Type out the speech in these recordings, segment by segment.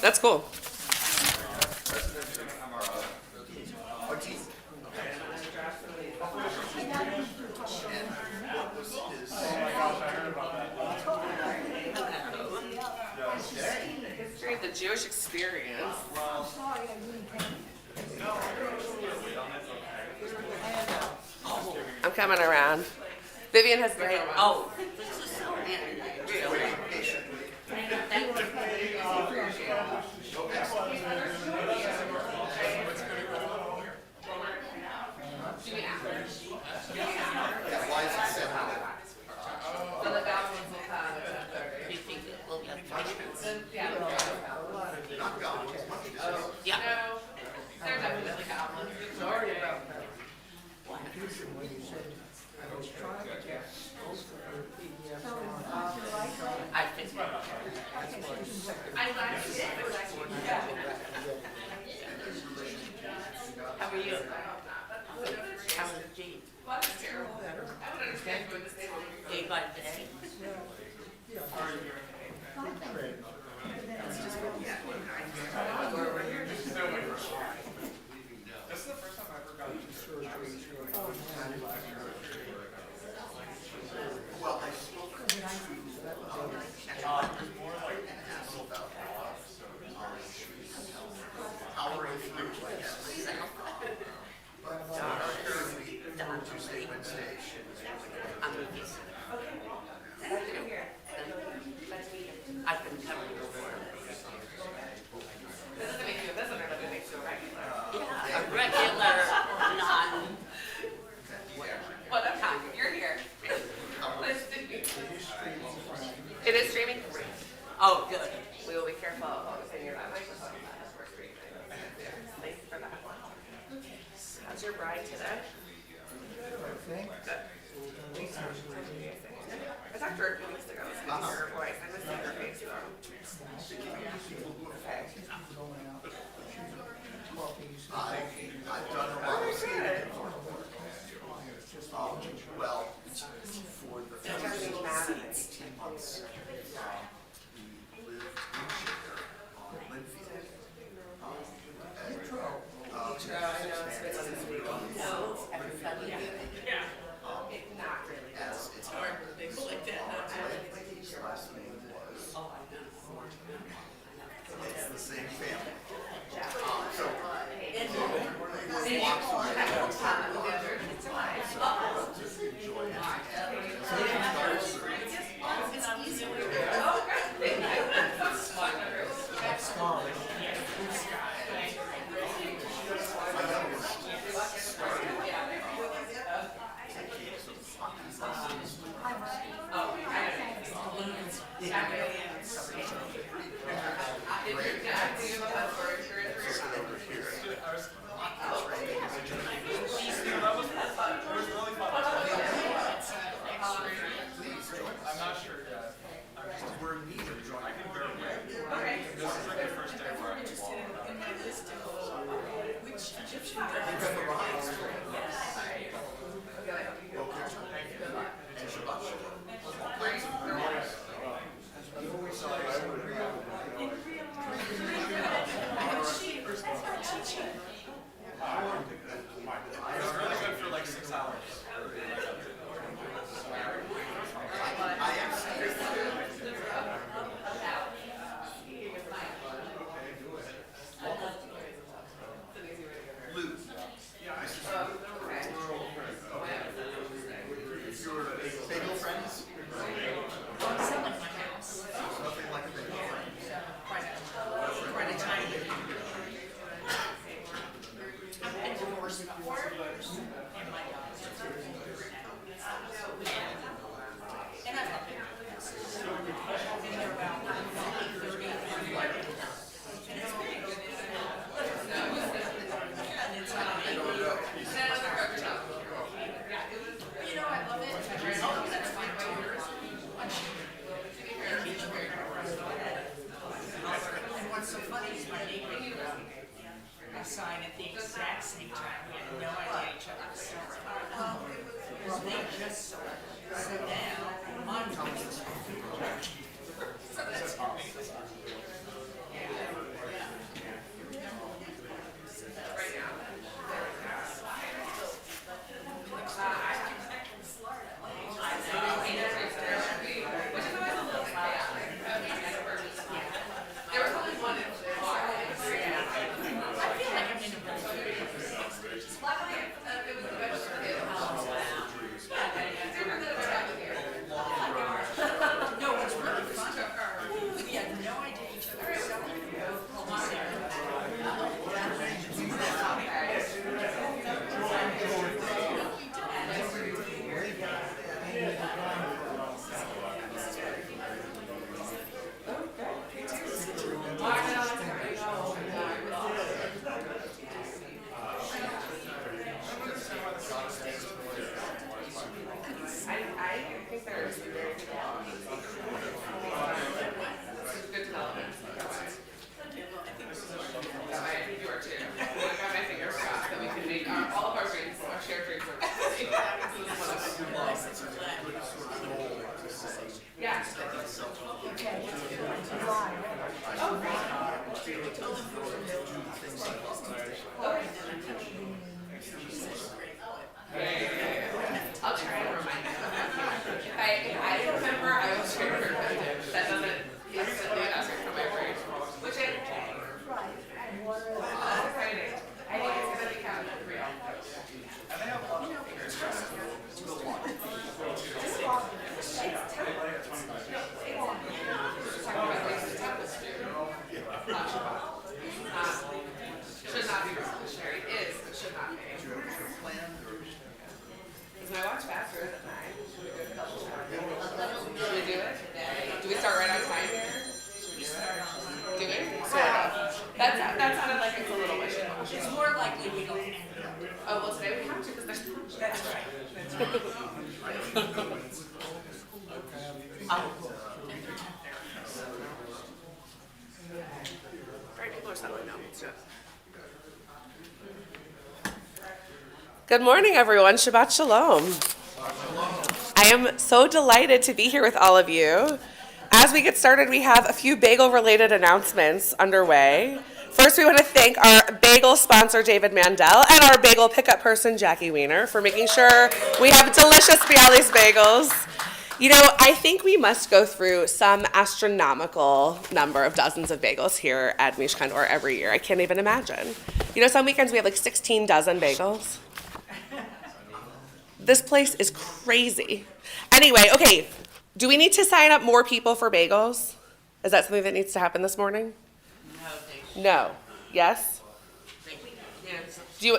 That's cool. History of the Jewish experience. I'm coming around. Vivian has the Oh, this is so handy. Yeah. They're definitely goblins. I think. How are you? How was Jean? Day by day? This is the first time I've ever gotten to surgery. Well, I spoke to more like powering through, I guess. But Tuesday, Wednesday, she was really good. I've been covering her for This doesn't make you a regular. yeah, a regular, non. What up, Tom? You're here. It is streaming. Oh, good. We will be careful of focusing your microphone as we're streaming. Thank you for that. How's your bride today? Good. I talked to her 2 weeks ago. I was her voice. I missed her face though. Okay. I've done a lot of skating. Well, for the first 18 months, we lived in Shaker on Linfield. Not really. As it's hard, his last name was, it's the same family. So, we walked through to enjoy it. It's easy. My youngest started taking some hockey lessons. I'm not sure yet. We're in need of joining. I can bear weight. This is like the first day where I'm Which Egyptian rise. And Shabbat Shalom. It's really good for like 6 hours. I actually Luke. If you're bagel friends, nothing like a bagel friend. Sign at the exact same time. We had no idea each other was so they just sat down. Mine was sounded like it's a little wishy-washy. It's more likely we don't end it. Oh, well, today we have to because there's punch. That's right. That's right. Oh, and they're temporary. All right, people are settling down. Let's do it. Good morning, everyone. Shabbat Shalom. I am so delighted to be here with all of you. As we get started, we have a few bagel-related announcements underway. First, we want to thank our bagel sponsor, David Mandel, and our bagel pickup person, Jackie Weiner, for making sure we have delicious Bialy's bagels. You know, I think we must go through some astronomical number of dozens of bagels here at Mishkan or every year. I can't even imagine. You know, some weekends we have like 16 dozen bagels. This place is crazy. Anyway, okay, do we need to sign up more people for bagels? Is that something that needs to happen this morning? No. Yes? Do you?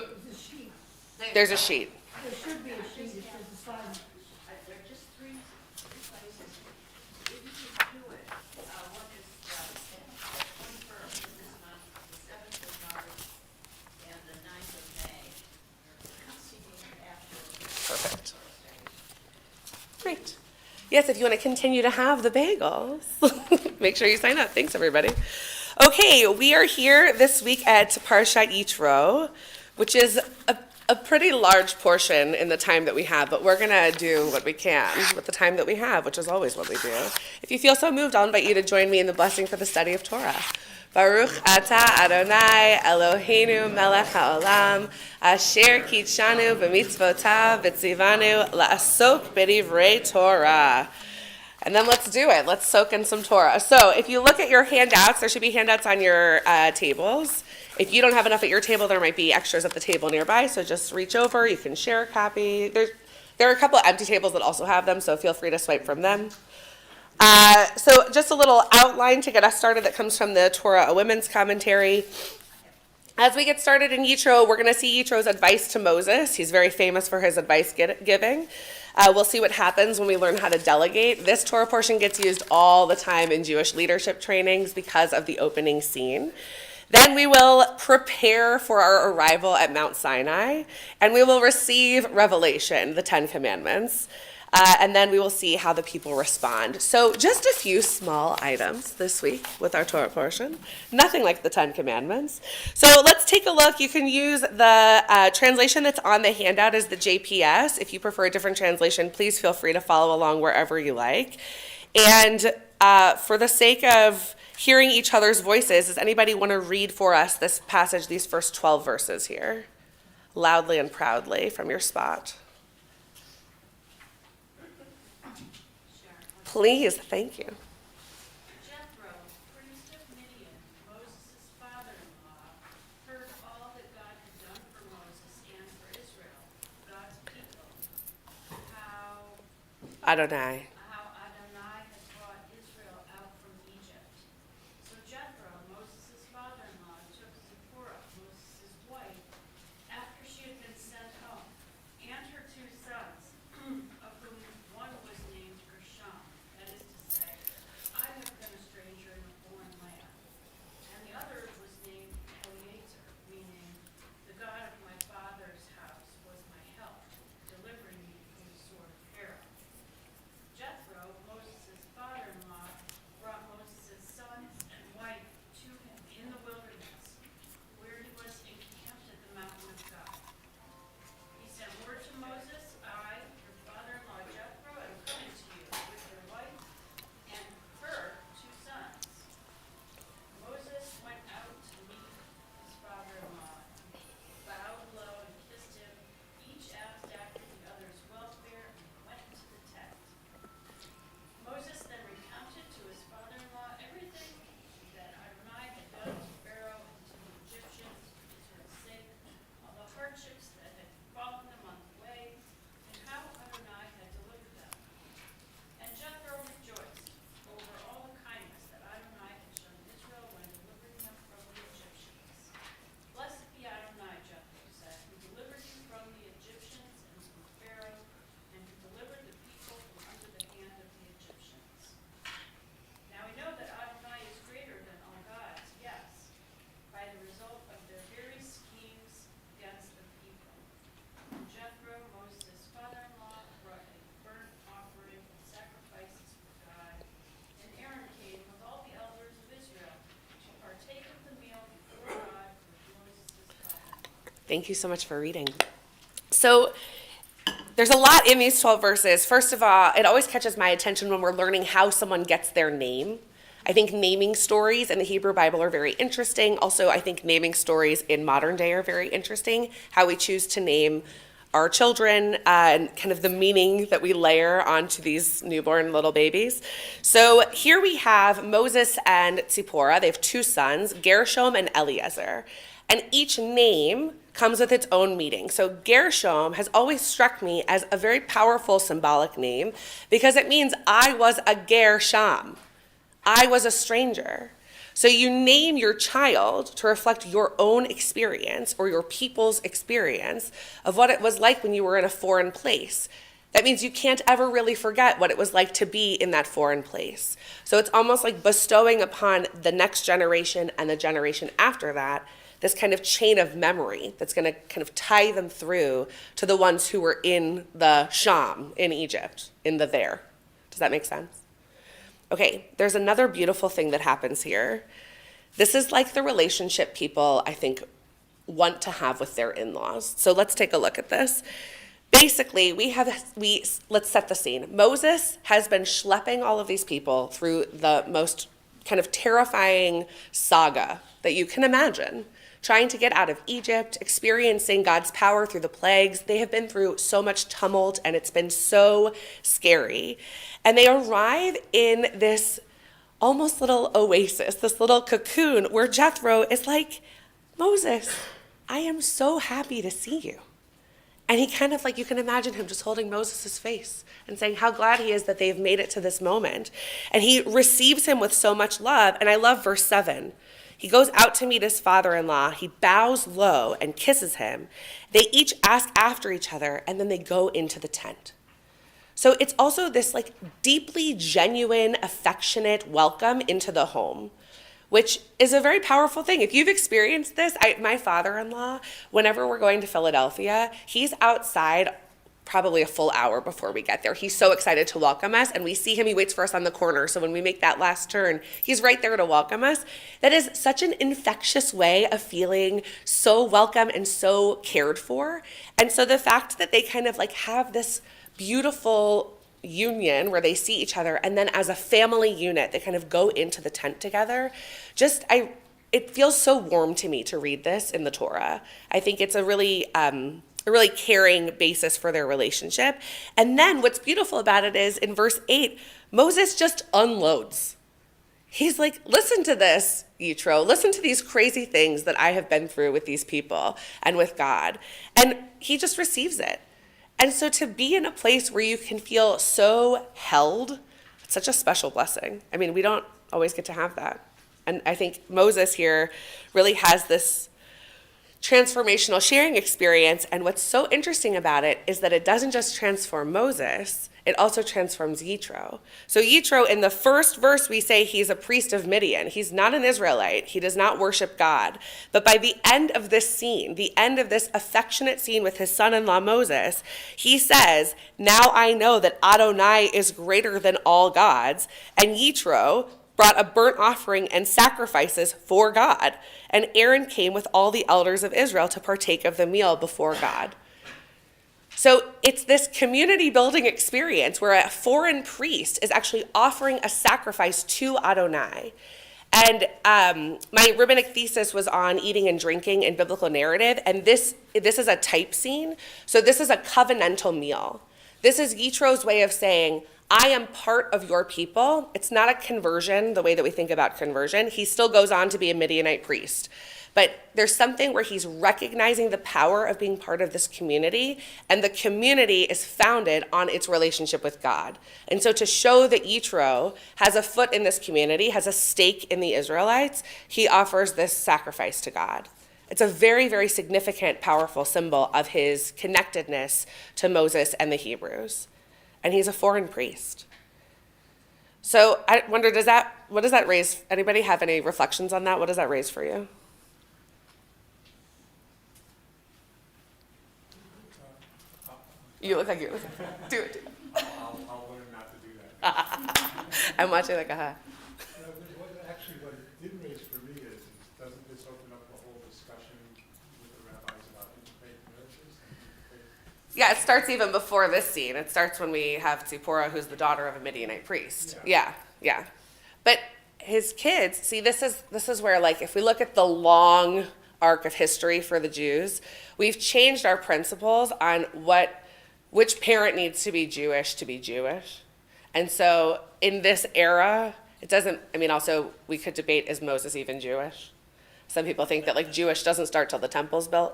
There's a sheet. There should be a sheet that says the size. There are just three places. If you can do it, one is the 21st of this month, the 7th of March, and the 9th of May. Come see me after. Perfect. Great. Yes, if you want to continue to have the bagels, make sure you sign up. Thanks, everybody. Okay, we are here this week at Parshat Yitro, which is a pretty large portion in the time that we have, but we're going to do what we can with the time that we have, which is always what we do. If you feel so moved, I'll invite you to join me in the blessing for the study of Torah. Baruch atah Adonai Eloheinu melech haolam asher kitshanu b'mitzvotav v'tzivanu la'asok b'divrei Torah. And then let's do it. Let's soak in some Torah. So if you look at your handouts, there should be handouts on your tables. If you don't have enough at your table, there might be extras at the table nearby. So just reach over. You can share a copy. There are a couple of empty tables that also have them, so feel free to swipe from them. So just a little outline to get us started that comes from the Torah, a women's commentary. As we get started in Yitro, we're going to see Yitro's advice to Moses. He's very famous for his advice giving. We'll see what happens when we learn how to delegate. This Torah portion gets used all the time in Jewish leadership trainings because of the opening scene. Then we will prepare for our arrival at Mount Sinai, and we will receive revelation, the Ten Commandments. And then we will see how the people respond. So just a few small items this week with our Torah portion. Nothing like the Ten Commandments. So let's take a look. You can use the translation that's on the handout as the JPS. If you prefer a different translation, please feel free to follow along wherever you like. And for the sake of hearing each other's voices, does anybody want to read for us this passage, these first 12 verses here? Loudly and proudly from your spot. Please, thank you. Jethro, priest of Midian, Moses' father-in-law, heard all that God had done for Moses and for Israel, God's people, how Adonai. Adonai had brought Israel out from Egypt. So Jethro, Moses' father-in-law, took Zipporah, Moses' wife, after she had been sent home, and her two sons, of whom one was named Gershom, that is to say, I have been a stranger in a foreign land, and the other was named Eliezer, meaning, the God of my father's house was my help, delivering me from the sword of Pharaoh. Thank you so much for reading. So there's a lot in these 12 verses. First of all, it always catches my attention when we're learning how someone gets their name. I think naming stories in the Hebrew Bible are very interesting. Also, I think naming stories in modern day are very interesting, how we choose to name our children and kind of the meaning that we layer onto these newborn little babies. So here we have Moses and Tzipporah. They have two sons, Gershom and Eliezer. And each name comes with its own meaning. So Gershom has always struck me as a very powerful symbolic name because it means I was a Gershom. I was a stranger. So you name your child to reflect your own experience or your people's experience of what it was like when you were in a foreign place. That means you can't ever really forget what it was like to be in that foreign place. So it's almost like bestowing upon the next generation and the generation after that this kind of chain of memory that's going to kind of tie them through to the ones who were in the Sham in Egypt, in the there. Does that make sense? Okay, there's another beautiful thing that happens here. This is like the relationship people, I think, want to have with their in-laws. So let's take a look at this. Basically, let's set the scene. Moses has been schlepping all of these people through the most kind of terrifying saga that you can imagine. Trying to get out of Egypt, experiencing God's power through the plagues. They have been through so much tumult, and it's been so scary. And they arrive in this almost little oasis, this little cocoon, where Jethro is like, Moses, I am so happy to see you. And he kind of like, you can imagine him just holding Moses' face and saying how glad he is that they've made it to this moment. And he receives him with so much love. And I love verse 7. He goes out to meet his father-in-law. He bows low and kisses him. They each ask after each other, and then they go into the tent. So it's also this like deeply genuine, affectionate welcome into the home, which is a very powerful thing. If you've experienced this, my father-in-law, whenever we're going to Philadelphia, he's outside probably a full hour before we get there. He's so excited to welcome us, and we see him, he waits for us on the corner. So when we make that last turn, he's right there to welcome us. That is such an infectious way of feeling so welcome and so cared for. And so the fact that they kind of like have this beautiful union where they see each other, and then as a family unit, they kind of go into the tent together. It feels so warm to me to read this in the Torah. I think it's a really caring basis for their relationship. And then what's beautiful about it is in verse 8, Moses just unloads. He's like, listen to this, Yitro. Listen to these crazy things that I have been through with these people and with God. And he just receives it. And so to be in a place where you can feel so held, it's such a special blessing. I mean, we don't always get to have that. And I think Moses here really has this transformational sharing experience. And what's so interesting about it is that it doesn't just transform Moses, it also transforms Yitro. So Yitro, in the first verse, we say he's a priest of Midian. He's not an Israelite. He does not worship God. But by the end of this scene, the end of this affectionate scene with his son-in-law Moses, he says, now I know that Adonai is greater than all gods. And Yitro brought a burnt offering and sacrifices for God. And Aaron came with all the elders of Israel to partake of the meal before God. So it's this community building experience where a foreign priest is actually offering a sacrifice to Adonai. And my rabbinic thesis was on eating and drinking in biblical narrative. And this is a type scene. So this is a covenantal meal. This is Yitro's way of saying, I am part of your people. It's not a conversion the way that we think about conversion. He still goes on to be a Midianite priest. But there's something where he's recognizing the power of being part of this community, and the community is founded on its relationship with God. And so to show that Yitro has a foot in this community, has a stake in the Israelites, he offers this sacrifice to God. It's a very, very significant, powerful symbol of his connectedness to Moses and the Hebrews. And he's a foreign priest. So I wonder, what does that raise? Anybody have any reflections on that? What does that raise for you? You look like you're do it. I'll learn not to do that. I'm watching like What it did raise for me is, doesn't this open up a whole discussion with the rabbis about Yeah, it starts even before this scene. It starts when we have Zipporah, who's the daughter of a Midianite priest. Yeah, yeah. But his kids, see, this is where, like, if we look at the long arc of history for the Jews, we've changed our principles on which parent needs to be Jewish to be Jewish. And so in this era, it doesn't, I mean, also we could debate, is Moses even Jewish? Some people think that, like, Jewish doesn't start till the temple's built.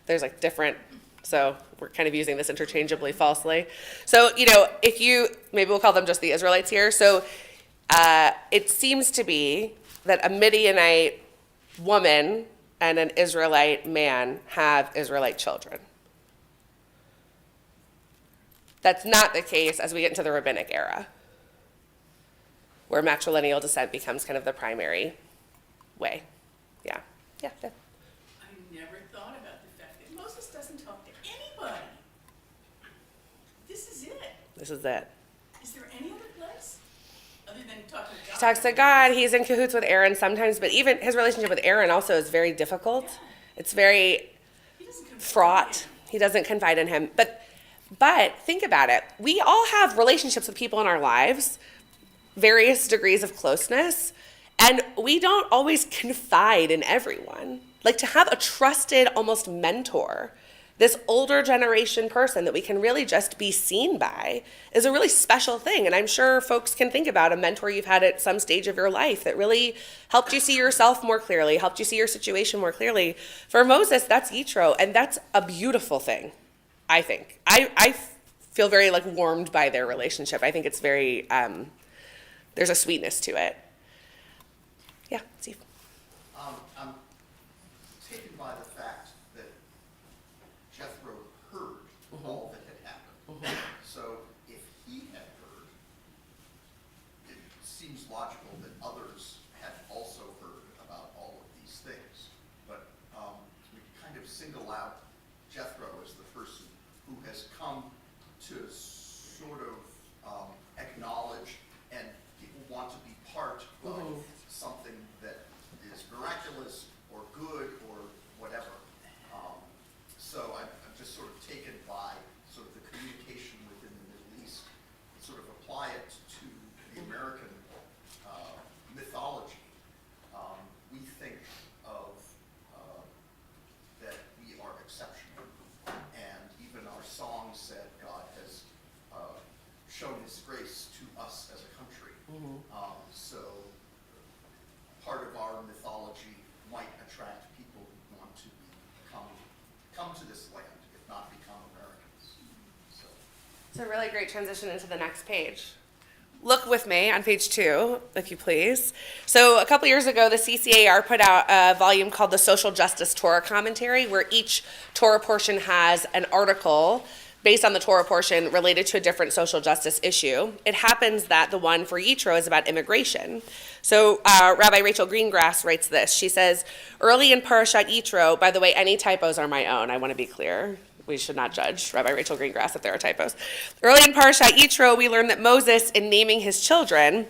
There's, like, different, so we're kind of using this interchangeably falsely. So, maybe we'll call them just the Israelites here. So it seems to be that a Midianite woman and an Israelite man have Israelite children. That's not the case as we get into the rabbinic era, where matrilineal descent becomes kind of the primary way. Yeah. I never thought about the fact that Moses doesn't talk to anybody. This is it. This is it. Is there any other place other than talking to God? He talks to God. He's in cahoots with Aaron sometimes, but even his relationship with Aaron also is very difficult. It's very fraught. He doesn't confide in him. But think about it. We all have relationships with people in our lives, various degrees of closeness, and we don't always confide in everyone. Like, to have a trusted, almost mentor, this older generation person that we can really just be seen by, is a really special thing. And I'm sure folks can think about a mentor you've had at some stage of your life that really helped you see yourself more clearly, helped you see your situation more clearly. For Moses, that's Yitro, and that's a beautiful thing, I think. I feel very, like, warmed by their relationship. I think it's very, there's a sweetness to it. Yeah, Steve. I'm taken by the fact that Jethro heard all that had happened. So if he had heard, it seems logical that others had also heard about all of these things. But we kind of single out Jethro as the person who has come to sort of acknowledge, and people want to be part of something that is miraculous or good or whatever. So I'm just sort of taken by sort of the communication within the Middle East, and sort of apply it to the American mythology. We think of that we are exceptional, and even our song said God has shown His grace to us as a country. So part of our mythology might attract people who want to come to this land, if not become Americans. So. It's a really great transition into the next page. Look with me on page 2, if you please. So a couple years ago, the CCAR put out a volume called the Social Justice Torah Commentary, where each Torah portion has an article based on the Torah portion related to a different social justice issue. It happens that the one for Yitro is about immigration. So Rabbi Rachel Greengrass writes this. She says, early in Parashat Yitro, by the way, any typos are my own, I want to be clear. We should not judge Rabbi Rachel Greengrass if there are typos. Early in Parashat Yitro, we learn that Moses, in naming his children,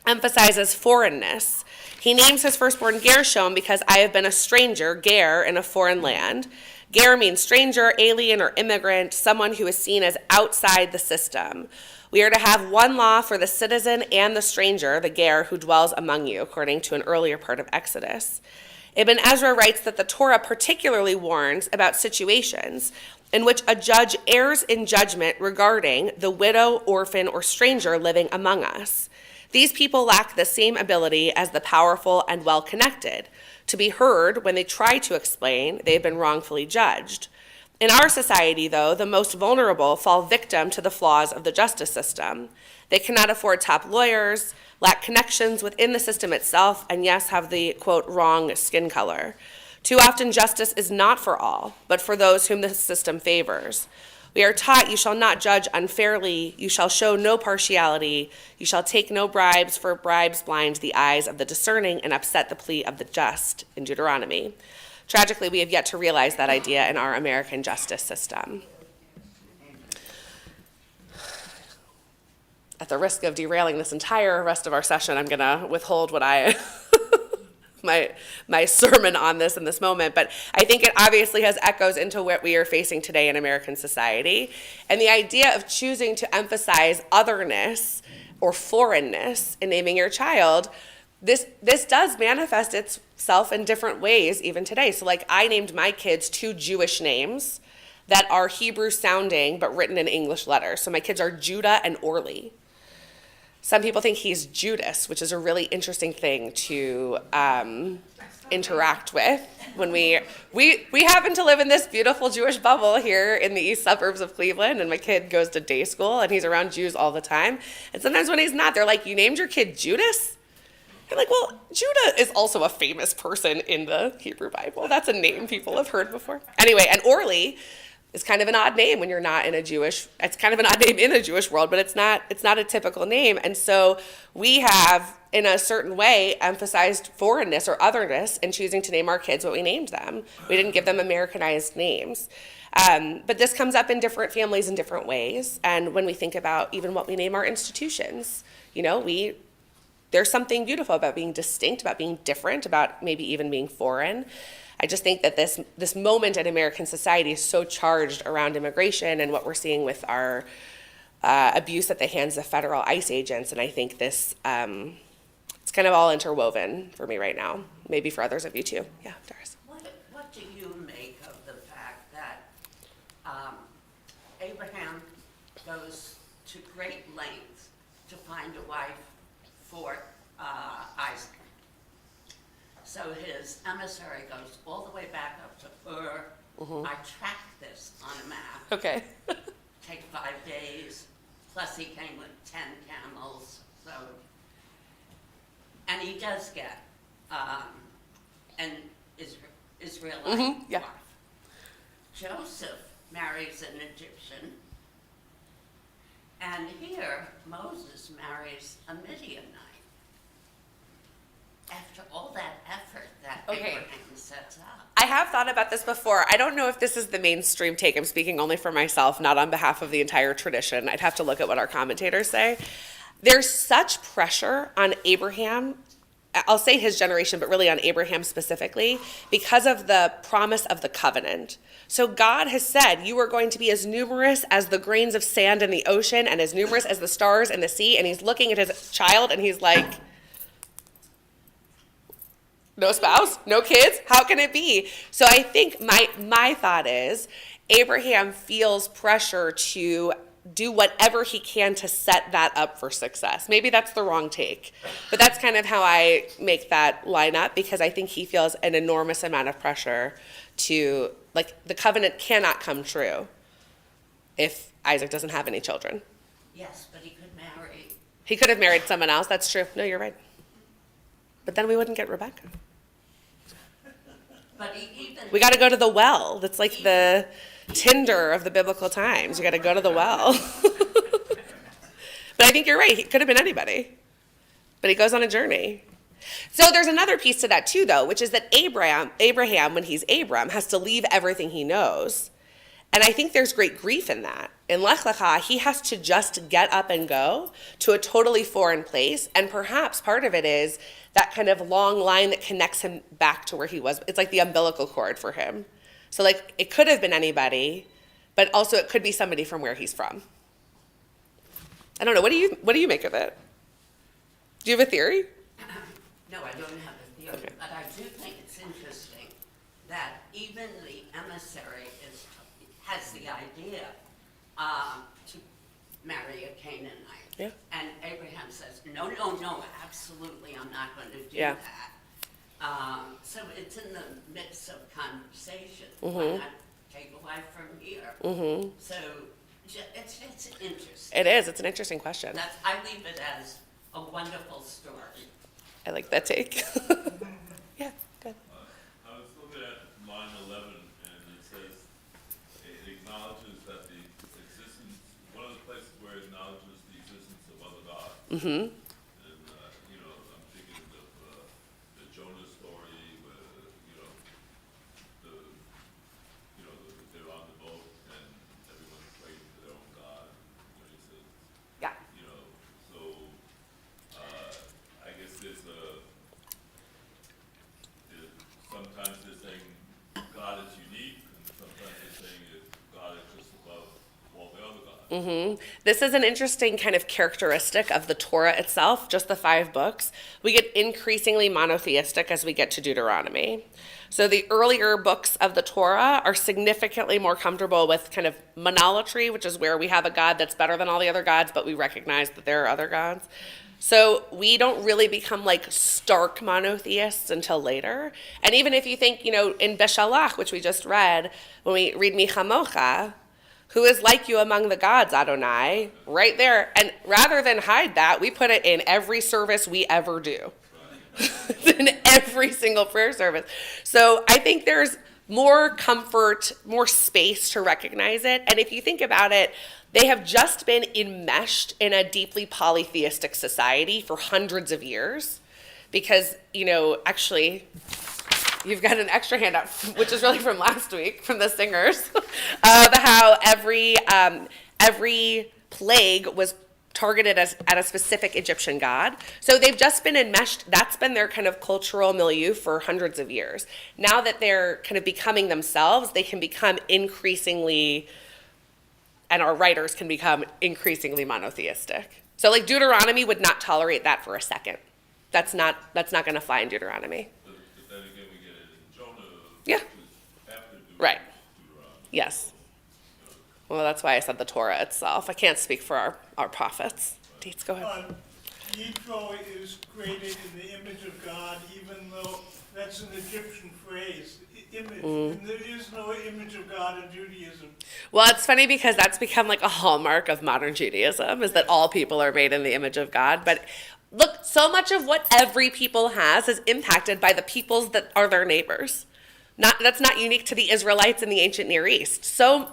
emphasizes foreignness. He names his firstborn Gershom because I have been a stranger, ger, in a foreign land. Ger means stranger, alien, or immigrant, someone who is seen as outside the system. We are to have one law for the citizen and the stranger, the ger, who dwells among you, according to an earlier part of Exodus. Ibn Ezra writes that the Torah particularly warns about situations in which a judge errs in judgment regarding the widow, orphan, or stranger living among us. These people lack the same ability as the powerful and well-connected to be heard when they try to explain they have been wrongfully judged. In our society, though, the most vulnerable fall victim to the flaws of the justice system. They cannot afford top lawyers, lack connections within the system itself, and yes, have the, quote, wrong skin color. Too often justice is not for all, but for those whom the system favors. We are taught you shall not judge unfairly, you shall show no partiality, you shall take no bribes, for bribes blind the eyes of the discerning and upset the plea of the just, in Deuteronomy. Tragically, we have yet to realize that idea in our American justice system. At the risk of derailing this entire rest of our session, I'm going to withhold what my sermon on this in this moment, but I think it obviously has echoes into what we are facing today in American society. And the idea of choosing to emphasize otherness or foreignness in naming your child, this does manifest itself in different ways even today. So like I named my kids 2 Jewish names that are Hebrew sounding but written in English letters. So my kids are Judah and Orly. Some people think he's Judas, which is a really interesting thing to interact with. When we happen to live in this beautiful Jewish bubble here in the east suburbs of Cleveland, and my kid goes to day school, and he's around Jews all the time. And sometimes when he's not, they're like, "You named your kid Judas?" I'm like, "Well, Judah is also a famous person in the Hebrew Bible. That's a name people have heard before." Anyway, and Orly is kind of an odd name when you're not in a Jewish, it's kind of an odd name in a Jewish world, but it's not a typical name. And so we have, in a certain way, emphasized foreignness or otherness in choosing to name our kids what we named them. We didn't give them Americanized names. But this comes up in different families in different ways. And when we think about even what we name our institutions, there's something beautiful about being distinct, about being different, about maybe even being foreign. I just think that this moment in American society is so charged around immigration and what we're seeing with our abuse at the hands of federal ICE agents. And I think this, it's kind of all interwoven for me right now. Maybe for others of you too. Yeah, Doris. What do you make of the fact that Abraham goes to great lengths to find a wife for Isaac? So his emissary goes all the way back up to Ur. I tracked this on a map. Okay. Take 5 days, plus he came with 10 camels. So, and he does get an Israelite yeah. wife. Joseph marries an Egyptian, and here Moses marries a Midianite. After all that effort that Abraham sets up. I have thought about this before. I don't know if this is the mainstream take. I'm speaking only for myself, not on behalf of the entire tradition. I'd have to look at what our commentators say. There's such pressure on Abraham, I'll say his generation, but really on Abraham specifically, because of the promise of the covenant. So God has said, you are going to be as numerous as the grains of sand in the ocean and as numerous as the stars in the sea. And he's looking at his child and he's like, no spouse, no kids, how can it be? So I think my thought is Abraham feels pressure to do whatever he can to set that up for success. Maybe that's the wrong take, but that's kind of how I make that line up, because I think he feels an enormous amount of pressure to, like, the covenant cannot come true if Isaac doesn't have any children. Yes, but he could marry. He could have married someone else, that's true. No, you're right. But then we wouldn't get Rebecca. But even We got to go to the well. That's like the Tinder of the biblical times. You got to go to the well. But I think you're right. He could have been anybody. But he goes on a journey. So there's another piece to that too, though, which is that Abraham, when he's Abram, has to leave everything he knows. And I think there's great grief in that. In Lech Lecha, he has to just get up and go to a totally foreign place. And perhaps part of it is that kind of long line that connects him back to where he was. It's like the umbilical cord for him. So like it could have been anybody, but also it could be somebody from where he's from. I don't know. What do you make of it? Do you have a theory? no, I don't have a theory, Okay. but I do think it's interesting that even the emissary has the idea to marry a Canaanite. Yeah. And Abraham says, no, absolutely, I'm not going to do Yeah. that. So it's in the midst of conversation. Why not take a wife from here? So it's interesting. It is. It's an interesting question. I leave it as a wonderful story. I like that take. Yeah, good. I was looking at line 11, and it says, it acknowledges that the existence, one of the places where it acknowledges the existence of other gods. Mm-hmm. And, I'm thinking of the Jonah story where, they're on the boat and everyone's praying to their own God. He says, Yeah. so I guess there's saying is God is just above all the other gods. This is an interesting kind of characteristic of the Torah itself, just the 5 books. We get increasingly monotheistic as we get to Deuteronomy. So the earlier books of the Torah are significantly more comfortable with kind of monolatry, which is where we have a God that's better than all the other gods, but we recognize that there are other gods. So we don't really become like stark monotheists until later. And even if you think, in Beshalach, which we just read, when we read Michamocha, who is like you among the gods, Adonai, right there. And rather than hide that, we put it in every service we ever do. In every single prayer service. So I think there's more comfort, more space to recognize it. And if you think about it, they have just been enmeshed in a deeply polytheistic society for hundreds of years. Because, actually, you've got an extra handout, which is really from last week, from the singers, of how every plague was targeted at a specific Egyptian god. So they've just been enmeshed. That's been their kind of cultural milieu for hundreds of years. Now that they're kind of becoming themselves, they can become increasingly, and our writers can become increasingly monotheistic. So like Deuteronomy would not tolerate that for a second. That's not going to fly in Deuteronomy. But then again, we get it in Jonah, Yeah. which is after Right. Deuteronomy. Yes. Well, that's why I said the Torah itself. I can't speak for our prophets. Dietz, go ahead. Yitro is created in the image of God, even though that's an Egyptian phrase, image. And there is no image of God in Judaism. Well, it's funny because that's become like a hallmark of modern Judaism, is that all people are made in the image of God. But look, so much of what every people has is impacted by the peoples that are their neighbors. That's not unique to the Israelites in the ancient Near East. So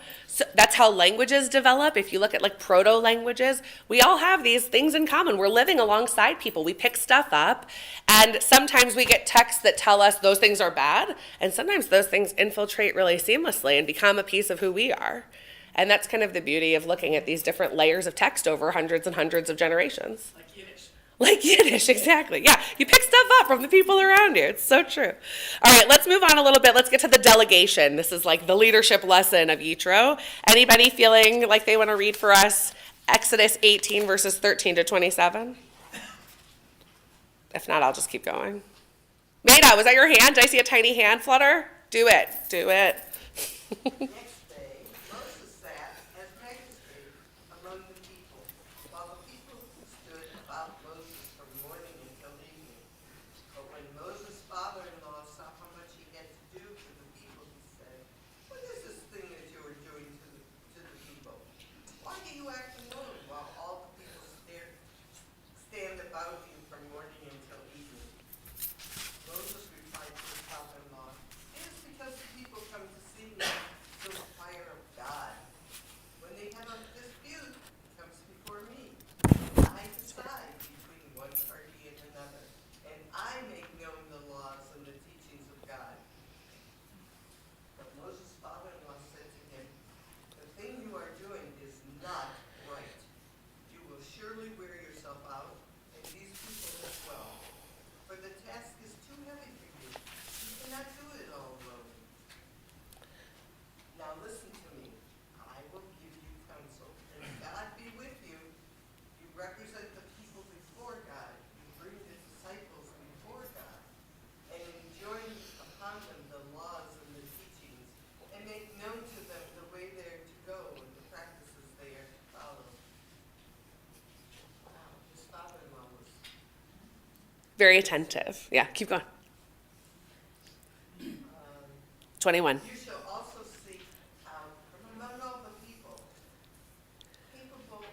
that's how languages develop. If you look at like proto-languages, we all have these things in common. We're living alongside people. We pick stuff up, and sometimes we get texts that tell us those things are bad, and sometimes those things infiltrate really seamlessly and become a piece of who we are. And that's kind of the beauty of looking at these different layers of text over hundreds and hundreds of generations. Like Yiddish. Like Yiddish, exactly. Yeah, you pick stuff up from the people around you. It's so true. All right, let's move on a little bit. Let's get to the delegation. This is like the leadership lesson of Yitro. Anybody feeling like they want to read for us Exodus 18, verses 13 to 27? If not, I'll just keep going. Maida, was that your hand? Did I see a tiny hand flutter? Do it. Do it. Next day, Moses sat as magistrate among the people, while the people stood about Moses from morning until evening. But when Moses' father-in-law saw how much he had to do for the people, he said, "What is this thing that you are doing to the people? Why do you act alone while all the people stand about you from morning until evening?" Moses replied to his father-in-law, "It is because the people come to see me through the fire of God. When they have a dispute, it comes before me. I decide between one party and another, and I make known the laws and the teachings of God." But Moses' father-in-law said to him, "The thing you are doing is not right. You will surely wear yourself out, and these people as well. For the task is too heavy for you. You cannot do it all alone. Now listen to me. I will give you counsel, and God be with you. You represent the people before God. You bring the disciples before God, and enjoin upon them the laws and the teachings, and make known to them the way they are to go and the practices they are to follow." Wow, his father-in-law was Very attentive. Yeah, keep going. 21. "You shall also seek out from among all the people capable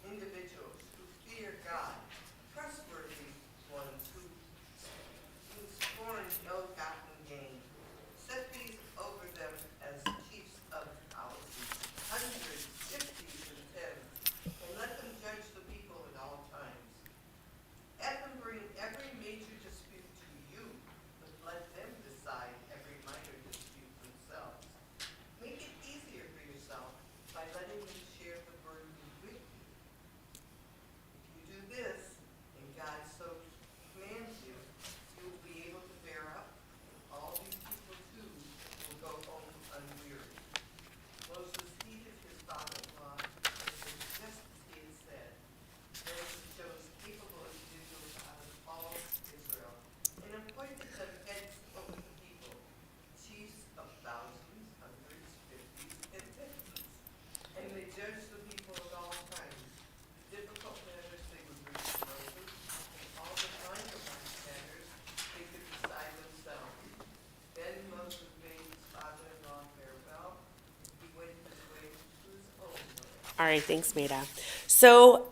individuals who fear God, trustworthy ones who scorn ill-gotten gain. Set these over them as chiefs of policies, hundreds, fifties, and tens, and let them judge the people at all times. Let them bring every major dispute to you, but let them decide every minor dispute themselves. All right, thanks, Maida. So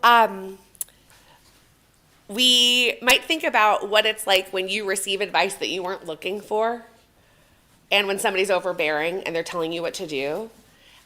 we might think about what it's like when you receive advice that you weren't looking for, and when somebody's overbearing and they're telling you what to do.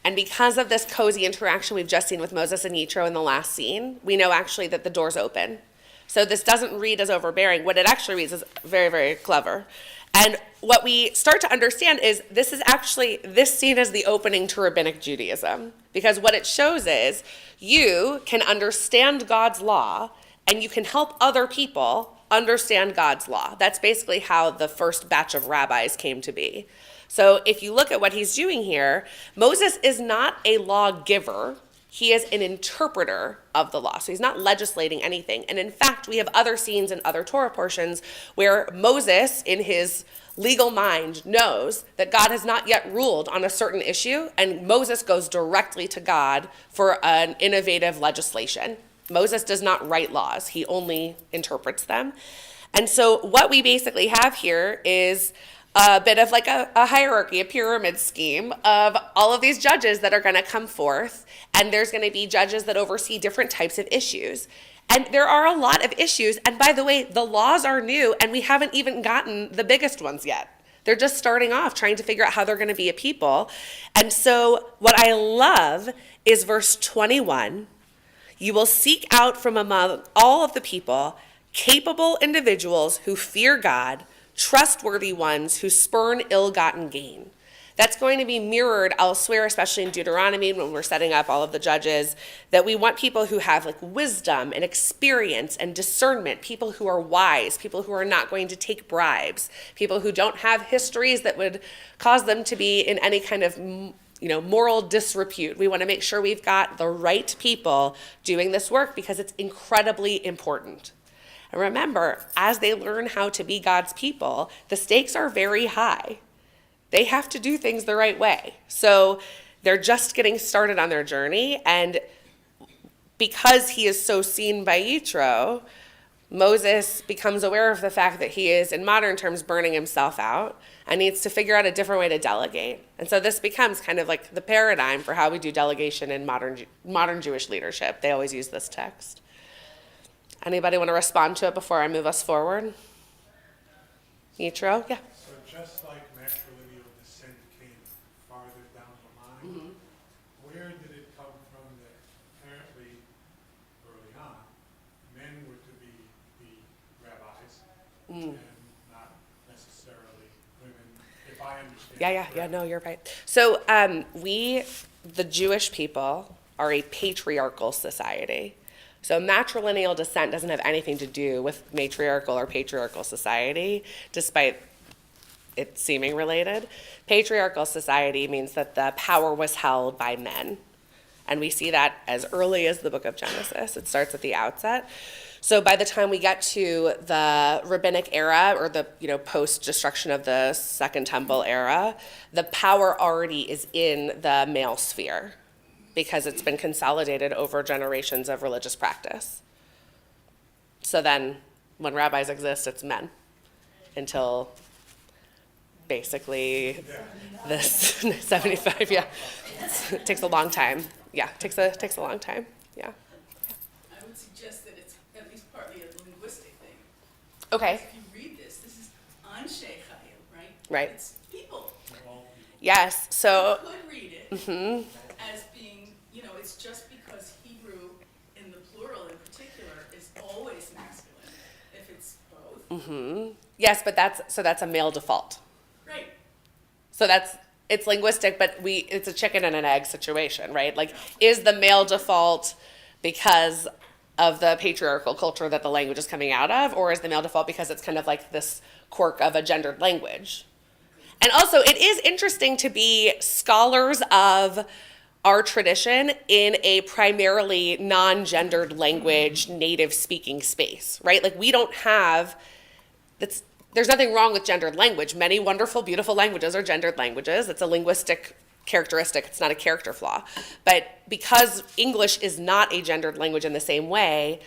And because of this cozy interaction we've just seen with Moses and Yitro in the last scene, we know actually that the door's open. So this doesn't read as overbearing. What it actually reads is very, very clever. And what we start to understand is this scene is the opening to Rabbinic Judaism. Because what it shows is you can understand God's law and you can help other people understand God's law. That's basically how the first batch of rabbis came to be. So if you look at what he's doing here, Moses is not a lawgiver. He is an interpreter of the law. So he's not legislating anything. And in fact, we have other scenes in other Torah portions where Moses, in his legal mind, knows that God has not yet ruled on a certain issue, and Moses goes directly to God for an innovative legislation. Moses does not write laws. He only interprets them. And so what we basically have here is a bit of like a hierarchy, a pyramid scheme of all of these judges that are going to come forth, and there's going to be judges that oversee different types of issues. And there are a lot of issues, and by the way, the laws are new, and we haven't even gotten the biggest ones yet. They're just starting off, trying to figure out how they're going to be a people. And so what I love is verse 21. You will seek out from among all of the people capable individuals who fear God, trustworthy ones who spurn ill-gotten gain. That's going to be mirrored elsewhere, especially in Deuteronomy when we're setting up all of the judges, that we want people who have like wisdom and experience and discernment, people who are wise, people who are not going to take bribes, people who don't have histories that would cause them to be in any kind of moral disrepute. We want to make sure we've got the right people doing this work because it's incredibly important. And remember, as they learn how to be God's people, the stakes are very high. They have to do things the right way. So they're just getting started on their journey. And because he is so seen by Yitro, Moses becomes aware of the fact that he is, in modern terms, burning himself out and needs to figure out a different way to delegate. And so this becomes kind of like the paradigm for how we do delegation in modern Jewish leadership. They always use this text. Anybody want to respond to it before I move us forward? Yitro? Yeah. So just like matrilineal descent came farther down the line, where did it come from that apparently early on, men were to be the rabbis and not necessarily women, if I understand Yeah, correctly? no, you're right. So the Jewish people are a patriarchal society. So matrilineal descent doesn't have anything to do with matriarchal or patriarchal society, despite it seeming related. Patriarchal society means that the power was held by men. And we see that as early as the book of Genesis. It starts at the outset. So by the time we get to the rabbinic era, or the post-destruction of the Second Temple era, the power already is in the male sphere, because it's been consolidated over generations of religious practice. So then, when rabbis exist, it's men, until basically this 75, yeah. It takes a long time. Yeah, takes a long time, yeah. I would suggest that it's at least partly a linguistic thing. Okay, If you read this is Anshe Chayil, right? Right. It's people. yes, so, You could read it as being, it's just because Hebrew in the plural in particular is always masculine. If it's both, yes, but that's a male default. right? So it's linguistic, but it's a chicken and an egg situation, right? Like, is the male default because of the patriarchal culture that the language is coming out of, or is the male default because it's kind of like this quirk of a gendered language? And also, it is interesting to be scholars of our tradition in a primarily non-gendered language, native speaking space, right? Like, we don't have, there's nothing wrong with gendered language. Many wonderful, beautiful languages are gendered languages. It's a linguistic characteristic. It's not a character flaw. But because English is not a gendered language in the same way,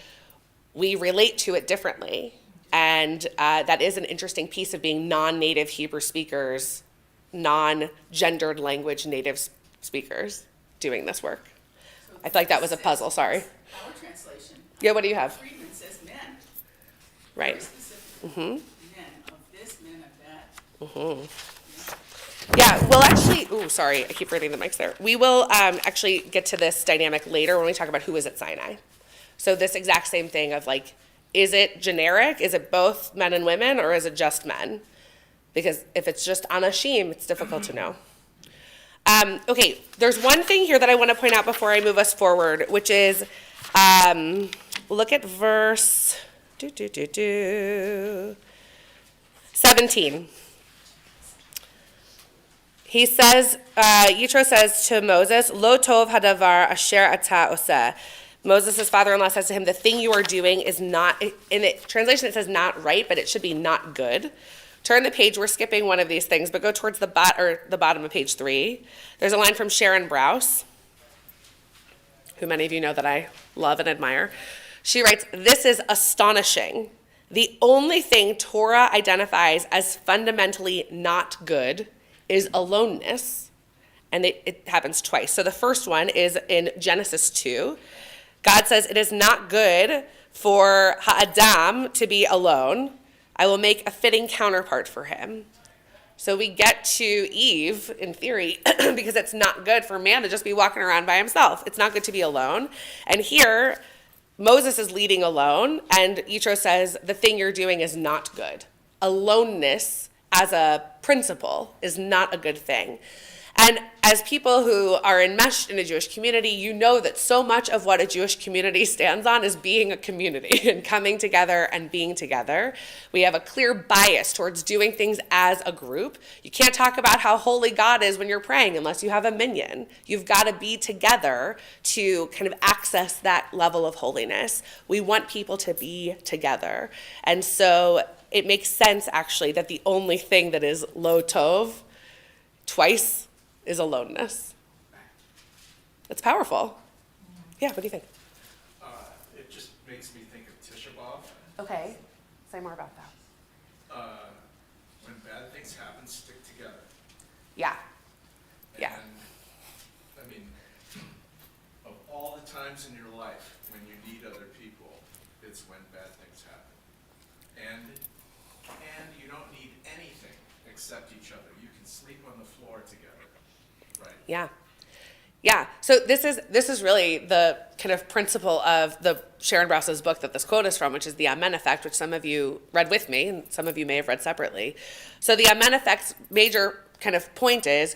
we relate to it differently. And that is an interesting piece of being non-native Hebrew speakers, non-gendered language native speakers doing this work. So I feel like that was a puzzle, sorry. Our translation. Yeah, what do you have? Friedman says men. Right. Very specifically. Mm-hmm. Men of this, men of that. Mm-hmm. Yeah, we'll actually, ooh, sorry, I keep reading the mics there. We will actually get to this dynamic later when we talk about who is at Sinai. So this exact same thing of like, is it generic? Is it both men and women, or is it just men? Because if it's just anashim, it's difficult to know. Okay, there's one thing here that I want to point out before I move us forward, which is, look at verse 17. He says, Yitro says to Moses, Lo tov hadavar asher ata oseh. Moses' father-in-law says to him, the thing you are doing is not, in the translation it says not right, but it should be not good. Turn the page, we're skipping one of these things, but go towards the bottom of page 3. There's a line from Sharon Brous, who many of you know that I love and admire. She writes, this is astonishing. The only thing Torah identifies as fundamentally not good is aloneness, and it happens twice. So the first one is in Genesis 2. God says, it is not good for Ha'adam to be alone. I will make a fitting counterpart for him. So we get to Eve, in theory, because it's not good for man to just be walking around by himself. It's not good to be alone. And here, Moses is leading alone, and Yitro says, the thing you're doing is not good. Aloneness as a principle is not a good thing. And as people who are enmeshed in a Jewish community, you know that so much of what a Jewish community stands on is being a community and coming together and being together. We have a clear bias towards doing things as a group. You can't talk about how holy God is when you're praying unless you have a minyan. You've got to be together to kind of access that level of holiness. We want people to be together. And so it makes sense, actually, that the only thing that is lo tov twice is aloneness. It's powerful. Yeah, what do you think? It just makes me think of Tisha B'Av. Okay, say more about that. When bad things happen, stick together. Yeah. Yeah. And, I mean, of all the times in your life when you need other people, it's when bad things happen. And you don't need anything except each other. You can sleep on the floor together. Right. Yeah. Yeah. So this is really the kind of principle of the Sharon Brous' book that this quote is from, which is the Amen Effect, which some of you read with me and some of you may have read separately. So the Amen Effect's major kind of point is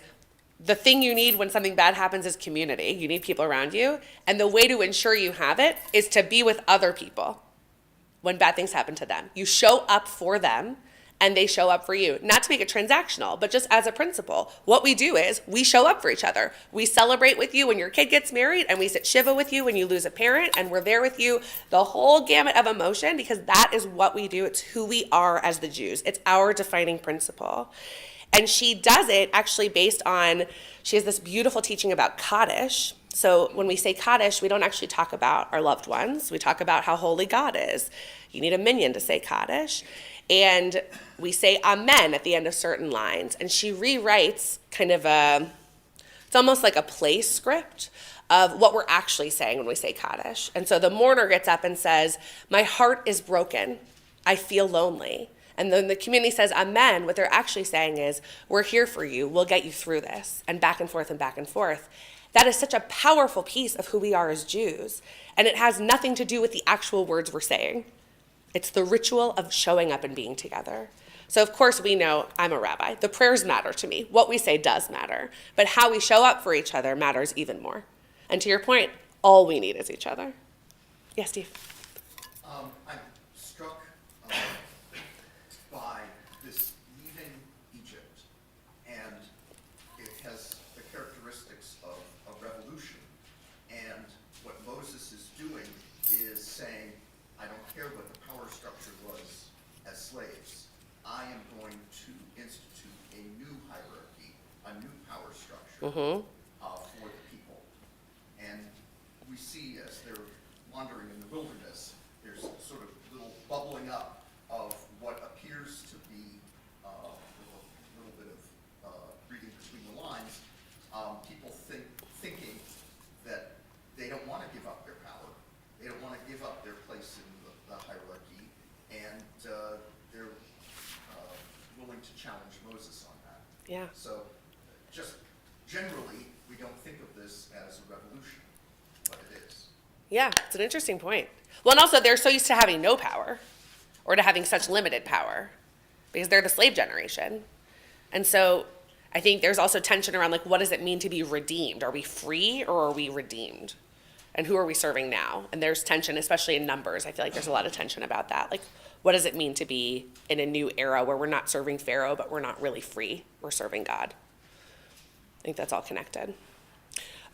the thing you need when something bad happens is community. You need people around you. And the way to ensure you have it is to be with other people when bad things happen to them. You show up for them, and they show up for you. Not to make it transactional, but just as a principle. What we do is we show up for each other. We celebrate with you when your kid gets married, and we sit Shiva with you when you lose a parent, and we're there with you the whole gamut of emotion, because that is what we do. It's who we are as the Jews. It's our defining principle. And she does it actually based on, she has this beautiful teaching about Kaddish. So when we say Kaddish, we don't actually talk about our loved ones. We talk about how holy God is. You need a minyan to say Kaddish. And we say amen at the end of certain lines. And she rewrites kind of it's almost like a play script of what we're actually saying when we say Kaddish. And so the mourner gets up and says, my heart is broken. I feel lonely. And then the community says amen. What they're actually saying is, we're here for you. We'll get you through this. And back and forth and back and forth. That is such a powerful piece of who we are as Jews. And it has nothing to do with the actual words we're saying. It's the ritual of showing up and being together. So of course we know I'm a rabbi. The prayers matter to me. What we say does matter. But how we show up for each other matters even more. And to your point, all we need is each other. Yes, Steve? I'm struck by this leaving Egypt, and it has the characteristics of a revolution. And what Moses is doing is saying, I don't care what the power structure was as slaves. I am going to institute a new hierarchy, a new power structure for the people. And we see as they're wandering in the wilderness, there's sort of little bubbling up of what appears to be a little bit of reading between the lines, people thinking that they don't Yeah. So just generally, we don't think of this as a revolution, but it is. Yeah, it's an interesting point. Well, and also they're so used to having no power or to having such limited power because they're the slave generation. And so I think there's also tension around, like, what does it mean to be redeemed? Are we free or are we redeemed? And who are we serving now? And there's tension, especially in Numbers. I feel like there's a lot of tension about that. Like, what does it mean to be in a new era where we're not serving Pharaoh, but we're not really free? We're serving God. I think that's all connected.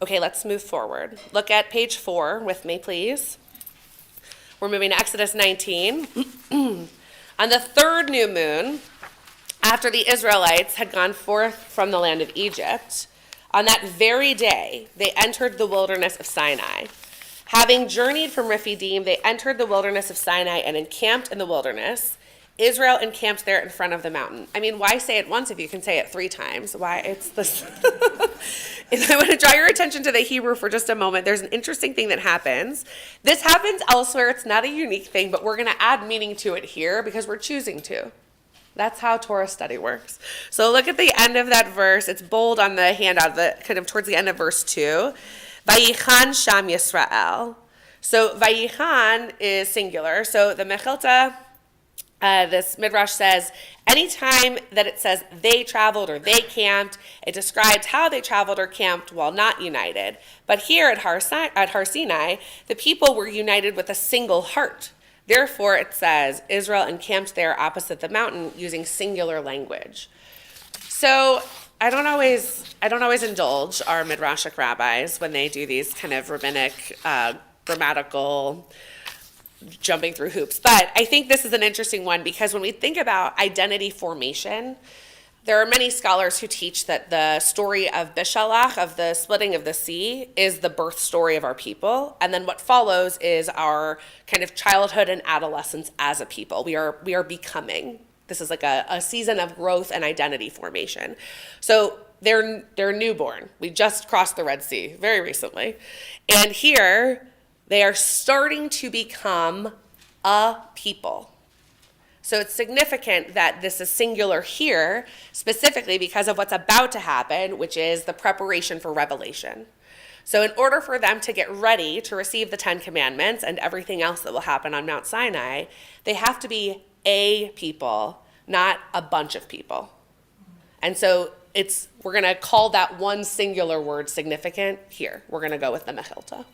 Okay, let's move forward. Look at page 4 with me, please. We're moving to Exodus 19. On the third new moon, after the Israelites had gone forth from the land of Egypt, on that very day, they entered the wilderness of Sinai. Having journeyed from Rephidim, they entered the wilderness of Sinai and encamped in the wilderness. Israel encamped there in front of the mountain. I mean, why say it once if you can say it 3 times? Why? It's this. I want to draw your attention to the Hebrew for just a moment. There's an interesting thing that happens. This happens elsewhere. It's not a unique thing, but we're going to add meaning to it here because we're choosing to. That's how Torah study works. So look at the end of that verse. It's bold on the handout, kind of towards the end of verse 2. Vayichan Sham Yisrael. So Vayichan is singular. So the Mechilta, this Midrash says, anytime that it says they traveled or they camped, it describes how they traveled or camped while not united. But here at Har Sinai, the people were united with a single heart. Therefore, it says Israel encamped there opposite the mountain using singular language. So I don't always indulge our Midrashic rabbis when they do these kind of rabbinic grammatical jumping through hoops. But I think this is an interesting one because when we think about identity formation, there are many scholars who teach that the story of Bishalach, of the splitting of the sea, is the birth story of our people. And then what follows is our kind of childhood and adolescence as a people. We are becoming. This is like a season of growth and identity formation. So they're newborn. We just crossed the Red Sea very recently. And here, they are starting to become a people. So it's significant that this is singular here, specifically because of what's about to happen, which is the preparation for revelation. So in order for them to get ready to receive the 10 Commandments and everything else that will happen on Mount Sinai, they have to be a people, not a bunch of people. And so we're going to call that one singular word significant here. We're going to go with the Mechilta.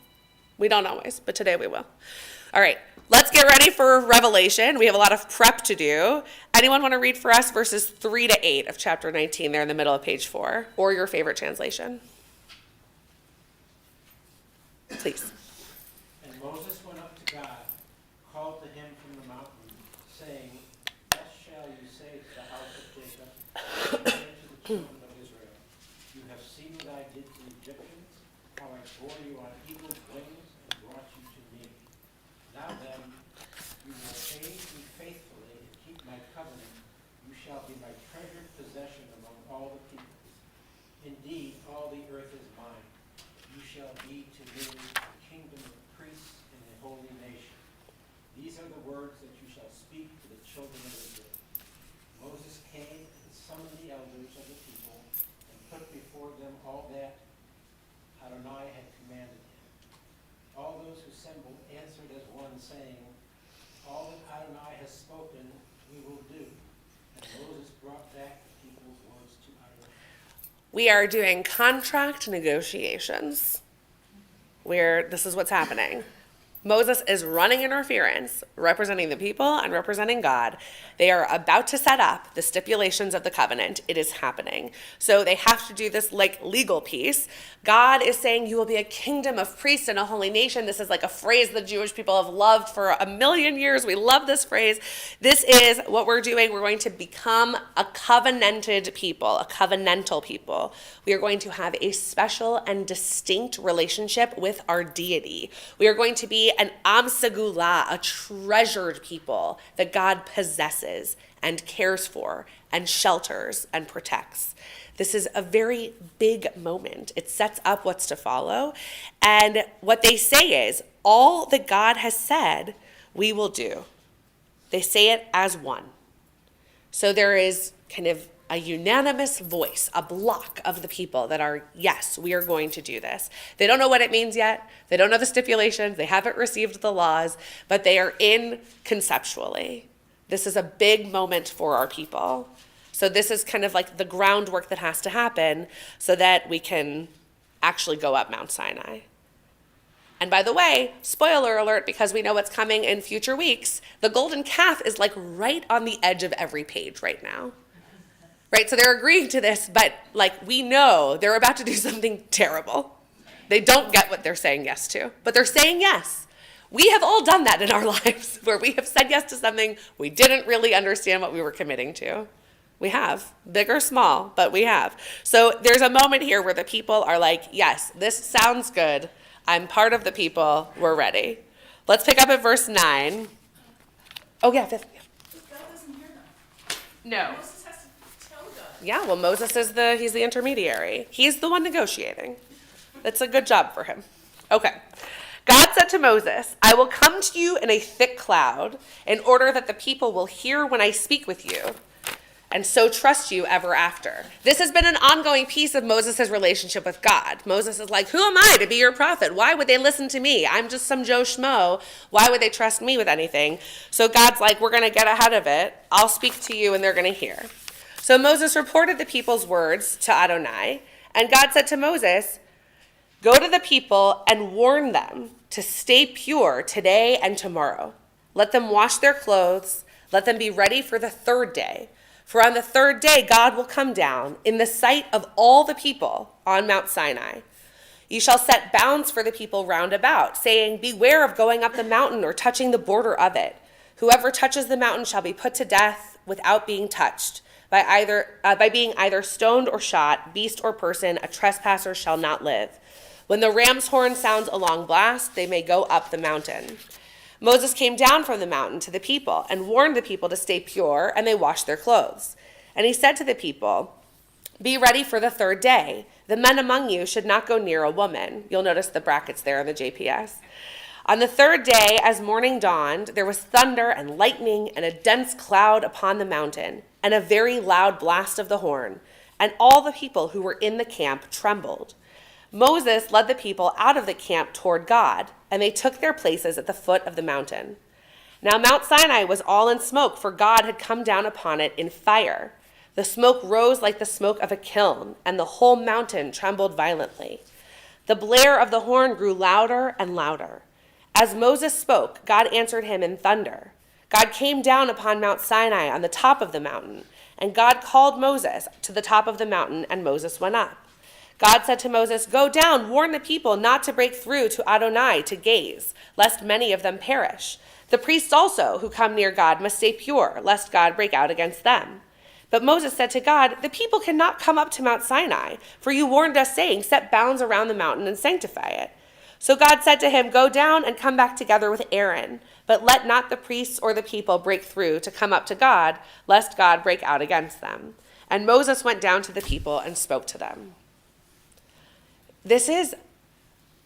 We don't always, but today we will. All right, let's get ready for Revelation. We have a lot of prep to do. Anyone want to read for us verses 3 to 8 of chapter 19 there in the middle of page 4, or your favorite translation? Please. And Moses went up to God, called to him from the mountain, saying, thus shall you say to the house of Jacob, and to the children of Israel, you have seen what I did to the Egyptians, how I bore you on eagle's wings and brought you to me. Now then, you will obey me faithfully and keep my covenant. You shall be my treasured possession among all the peoples. Indeed, all the earth is mine. You shall be to me a kingdom of priests and a holy nation. These are the words that you shall speak to the children of Israel. Moses came and summoned the elders of the people and put before them all that Adonai had commanded him. All those who assembled answered as one, saying, all that Adonai has spoken, we will do. And Moses brought back the people's words to Adonai. We are doing contract negotiations where this is what's happening. Moses is running interference, representing the people and representing God. They are about to set up the stipulations of the covenant. It is happening. So they have to do this like legal piece. God is saying you will be a kingdom of priests and a holy nation. This is like a phrase the Jewish people have loved for 1,000,000 years. We love this phrase. This is what we're doing. We're going to become a covenanted people, a covenantal people. We are going to have a special and distinct relationship with our deity. We are going to be an Am Segula, a treasured people that God possesses and cares for and shelters and protects. This is a very big moment. It sets up what's to follow. And what they say is, all that God has said, we will do. They say it as one. So there is kind of a unanimous voice, a block of the people that are, yes, we are going to do this. They don't know what it means yet. They don't know the stipulations. They haven't received the laws, but they are in conceptually. This is a big moment for our people. So this is kind of like the groundwork that has to happen so that we can actually go up Mount Sinai. And by the way, spoiler alert, because we know what's coming in future weeks, the golden calf is like right on the edge of every page right now. Right, so they're agreeing to this, but like we know they're about to do something terrible. They don't get what they're saying yes to, but they're saying yes. We have all done that in our lives, where we have said yes to something we didn't really understand what we were committing to. We have, big or small, but we have. So there's a moment here where the people are like, yes, this sounds good. I'm part of the people. We're ready. Let's pick up at verse 9. Oh, yeah, 5th. But God doesn't hear them. No. Moses has to tell God. Yeah, well, Moses is he's the intermediary. He's the one negotiating. That's a good job for him. Okay. God said to Moses, I will come to you in a thick cloud in order that the people will hear when I speak with you, and so trust you ever after. This has been an ongoing piece of Moses' relationship with God. Moses is like, who am I to be your prophet? Why would they listen to me? I'm just some Joe Schmo. Why would they trust me with anything? So God's like, we're going to get ahead of it. I'll speak to you and they're going to hear. So Moses reported the people's words to Adonai, and God said to Moses, go to the people and warn them to stay pure today and tomorrow. Let them wash their clothes. Let them be ready for the third day. For on the third day, God will come down in the sight of all the people on Mount Sinai. You shall set bounds for the people round about, saying, beware of going up the mountain or touching the border of it. Whoever touches the mountain shall be put to death without being touched. By being either stoned or shot, beast or person, a trespasser shall not live. When the ram's horn sounds a long blast, they may go up the mountain. Moses came down from the mountain to the people and warned the people to stay pure, and they washed their clothes. And he said to the people, be ready for the third day. The men among you should not go near a woman. You'll notice the brackets there in the JPS. On the third day, as morning dawned, there was thunder and lightning and a dense cloud upon the mountain, and a very loud blast of the horn. And all the people who were in the camp trembled. Moses led the people out of the camp toward God, and they took their places at the foot of the mountain. Now Mount Sinai was all in smoke, for God had come down upon it in fire. The smoke rose like the smoke of a kiln, and the whole mountain trembled violently. The blare of the horn grew louder and louder. As Moses spoke, God answered him in thunder. God came down upon Mount Sinai on the top of the mountain, and God called Moses to the top of the mountain, and Moses went up. God said to Moses, go down, warn the people not to break through to Adonai to gaze, lest many of them perish. The priests also who come near God must stay pure, lest God break out against them. But Moses said to God, the people cannot come up to Mount Sinai, for you warned us, saying, set bounds around the mountain and sanctify it. So God said to him, go down and come back together with Aaron, but let not the priests or the people break through to come up to God, lest God break out against them. And Moses went down to the people and spoke to them. This is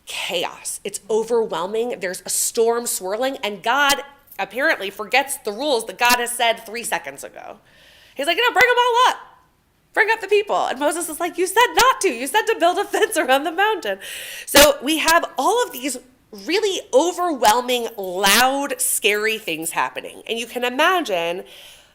chaos. It's overwhelming. There's a storm swirling, and God apparently forgets the rules that God has said 3 seconds ago. He's like, bring them all up. Bring up the people. And Moses is like, you said not to. You said to build a fence around the mountain. So we have all of these really overwhelming, loud, scary things happening. And you can imagine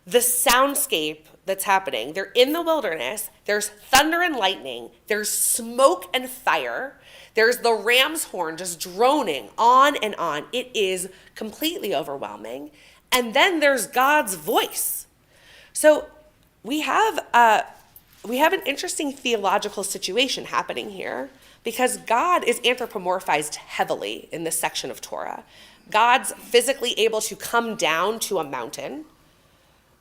the soundscape that's happening. They're in the wilderness. There's thunder and lightning. There's smoke and fire. There's the ram's horn just droning on and on. It is completely overwhelming. And then there's God's voice. So we have an interesting theological situation happening here, because God is anthropomorphized heavily in this section of Torah. God's physically able to come down to a mountain.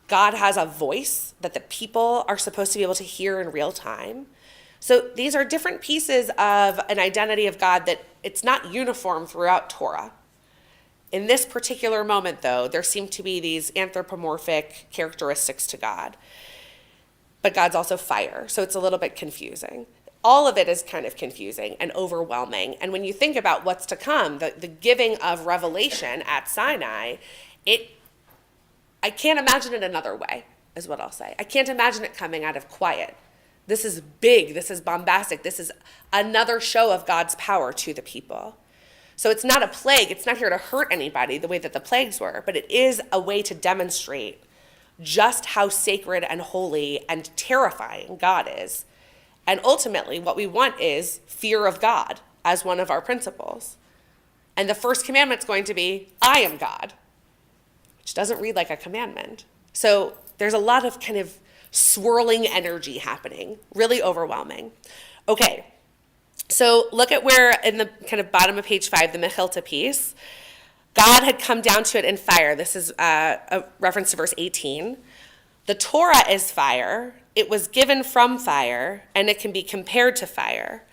God has a voice that the people are supposed to be able to hear in real time. So these are different pieces of an identity of God that it's not uniform throughout Torah. In this particular moment, though, there seem to be these anthropomorphic characteristics to God. But God's also fire, so it's a little bit confusing. All of it is kind of confusing and overwhelming. And when you think about what's to come, the giving of revelation at Sinai, I can't imagine it another way. is what I'll say. I can't imagine it coming out of quiet. This is big. This is bombastic. This is another show of God's power to the people. So it's not a plague. It's not here to hurt anybody the way that the plagues were, but it is a way to demonstrate just how sacred and holy and terrifying God is. And ultimately, what we want is fear of God as one of our principles. And the first commandment's going to be, I am God, which doesn't read like a commandment. So there's a lot of kind of swirling energy happening, really overwhelming. Okay, so look at where in the kind of bottom of page 5, the Mechilta piece, God had come down to it in fire. This is a reference to verse 18. The Torah is fire. It was given from fire, and it can be compared to fire.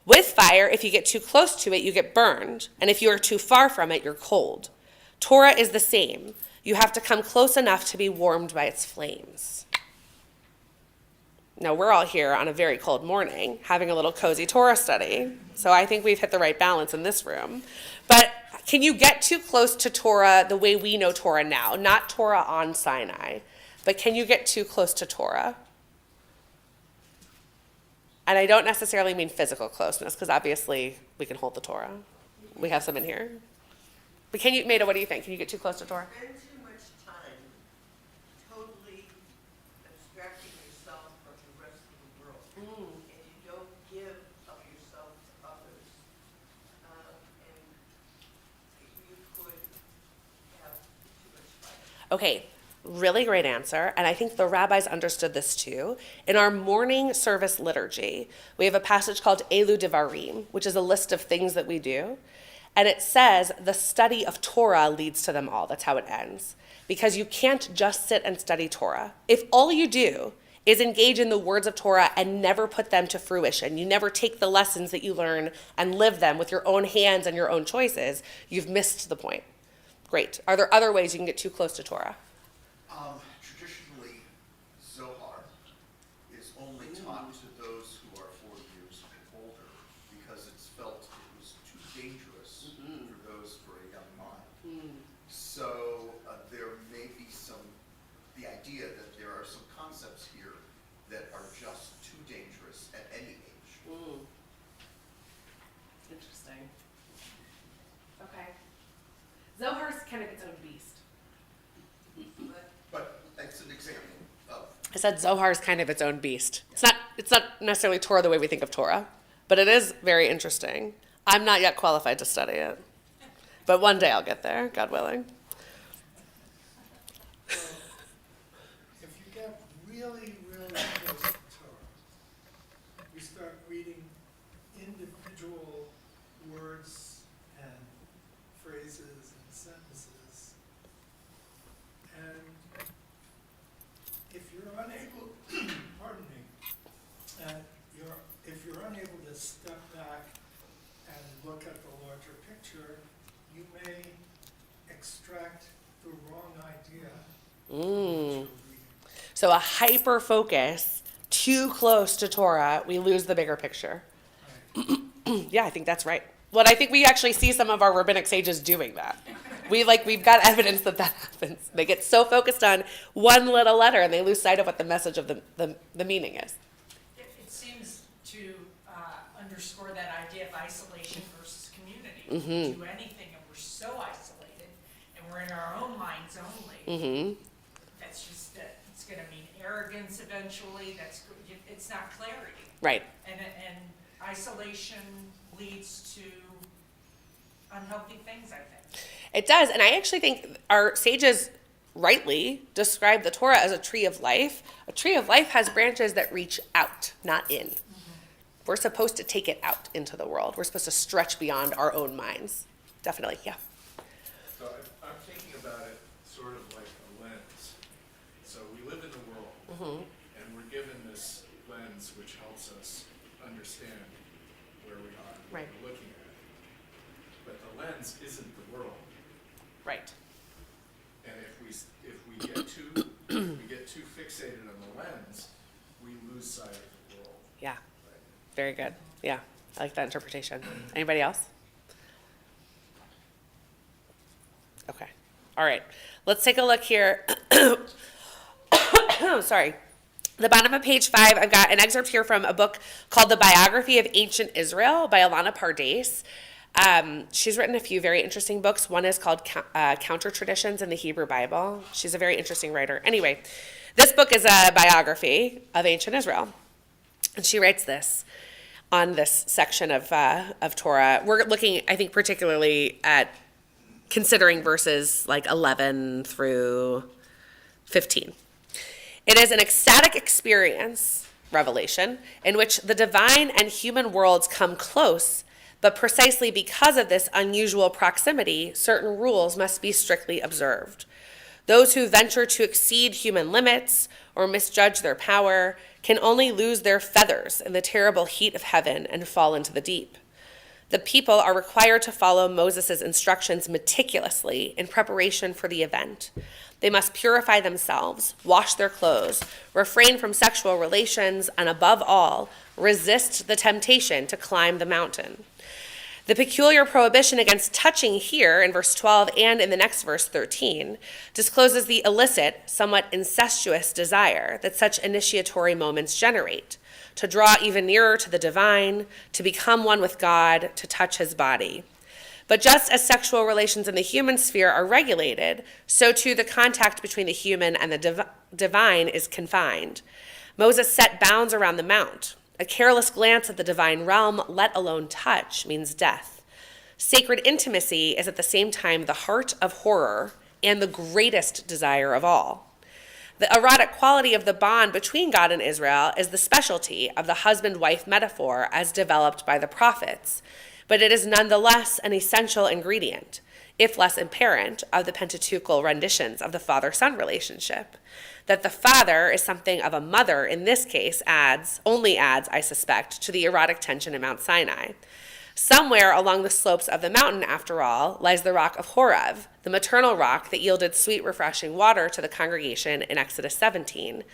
With fire, if you get too close to it, you get burned. And if you are too far from it, you're cold. Torah is the same. You have to come close enough to be warmed by its flames. Now, we're all here on a very cold morning having a little cozy Torah study. So I think we've hit the right balance in this room. But can you get too close to Torah the way we know Torah now? Not Torah on Sinai, but can you get too close to Torah? And I don't necessarily mean physical closeness, because obviously we can hold the Torah. We have some in here. But can you, Maida, what do you think? Can you get too close to Torah? Spend too much time totally abstracting yourself from the rest of the world. And you don't give of yourself to others. And you could have too much fire. Okay, really great answer. And I think the rabbis understood this too. In our morning service liturgy, we have a passage called Elu Devarim, which is a list of things that we do. And it says the study of Torah leads to them all. That's how it ends. Because you can't just sit and study Torah. If all you do is engage in the words of Torah and never put them to fruition, you never take the lessons that you learn and live them with your own hands and your own choices, you've missed the point. Great. Are there other ways you can get too close to Torah? Traditionally, Zohar is only taught to those who are 4 years and older because it's felt it was too dangerous for those for a young mind. So there may be the idea that there are some concepts here that are just too dangerous at any age. Interesting. Okay. Zohar's kind of its own beast. But that's an example of. I said Zohar is kind of its own beast. It's not necessarily Torah the way we think of Torah, but it is very interesting. I'm not yet qualified to study it, but one day I'll get there, God willing. If you get really, really close to Torah, you start reading individual words and phrases and sentences. And if you're unable, pardon me, if you're unable to step back and look at the larger picture, you may extract the wrong idea. So a hyper focus, too close to Torah, we lose the bigger picture. Right. Yeah, I think that's right. Well, I think we actually see some of our rabbinic sages doing that. We've got evidence that happens. They get so focused on one little letter and they lose sight of what the message of the meaning is. It seems to underscore that idea of isolation versus community. We do anything and we're so isolated and we're in our own minds only. That's just, it's going to mean arrogance eventually. It's not clarity. Right. And isolation leads to unhealthy things, I think. It does. And I actually think our sages rightly describe the Torah as a tree of life. A tree of life has branches that reach out, not in. We're supposed to take it out into the world. We're supposed to stretch beyond our own minds. Definitely, yeah. So I'm thinking about it sort of like a lens. So we live in the world, and we're given this lens which helps us understand where we are and what Right. we're looking at. But the lens isn't the world. Right. And if we get too fixated on the lens, we lose sight of the world. Yeah. Right? Very good. Yeah. I like that interpretation. Anybody else? Okay. All right. Let's take a look here. sorry. The bottom of page 5, I've got an excerpt here from a book called The Biography of Ancient Israel by Alana Pardes. She's written a few very interesting books. One is called Counter Traditions in the Hebrew Bible. She's a very interesting writer. Anyway, this book is a biography of ancient Israel. And she writes this on this section of Torah. We're looking, I think, particularly at considering verses like 11 through 15. It is an ecstatic experience, revelation, in which the divine and human worlds come close, but precisely because of this unusual proximity, certain rules must be strictly observed. Those who venture to exceed human limits or misjudge their power can only lose their feathers in the terrible heat of heaven and fall into the deep. The people are required to follow Moses' instructions meticulously in preparation for the event. They must purify themselves, wash their clothes, refrain from sexual relations, and above all, resist the temptation to climb the mountain. The peculiar prohibition against touching here in verse 12 and in the next verse 13 discloses the illicit, somewhat incestuous desire that such initiatory moments generate, to draw even nearer to the divine, to become one with God, to touch his body. But just as sexual relations in the human sphere are regulated, so too the contact between the human and the divine is confined. Moses set bounds around the mount. A careless glance at the divine realm, let alone touch, means death. Sacred intimacy is at the same time the heart of horror and the greatest desire of all. The erotic quality of the bond between God and Israel is the specialty of the husband-wife metaphor as developed by the prophets, but it is nonetheless an essential ingredient, if less apparent, of the Pentateuchal renditions of the father-son relationship. That the father is something of a mother in this case only adds, I suspect, to the erotic tension in Mount Sinai. Somewhere along the slopes of the mountain, after all, lies the rock of Horeb, the maternal rock that yielded sweet, refreshing water to the congregation in Exodus 17.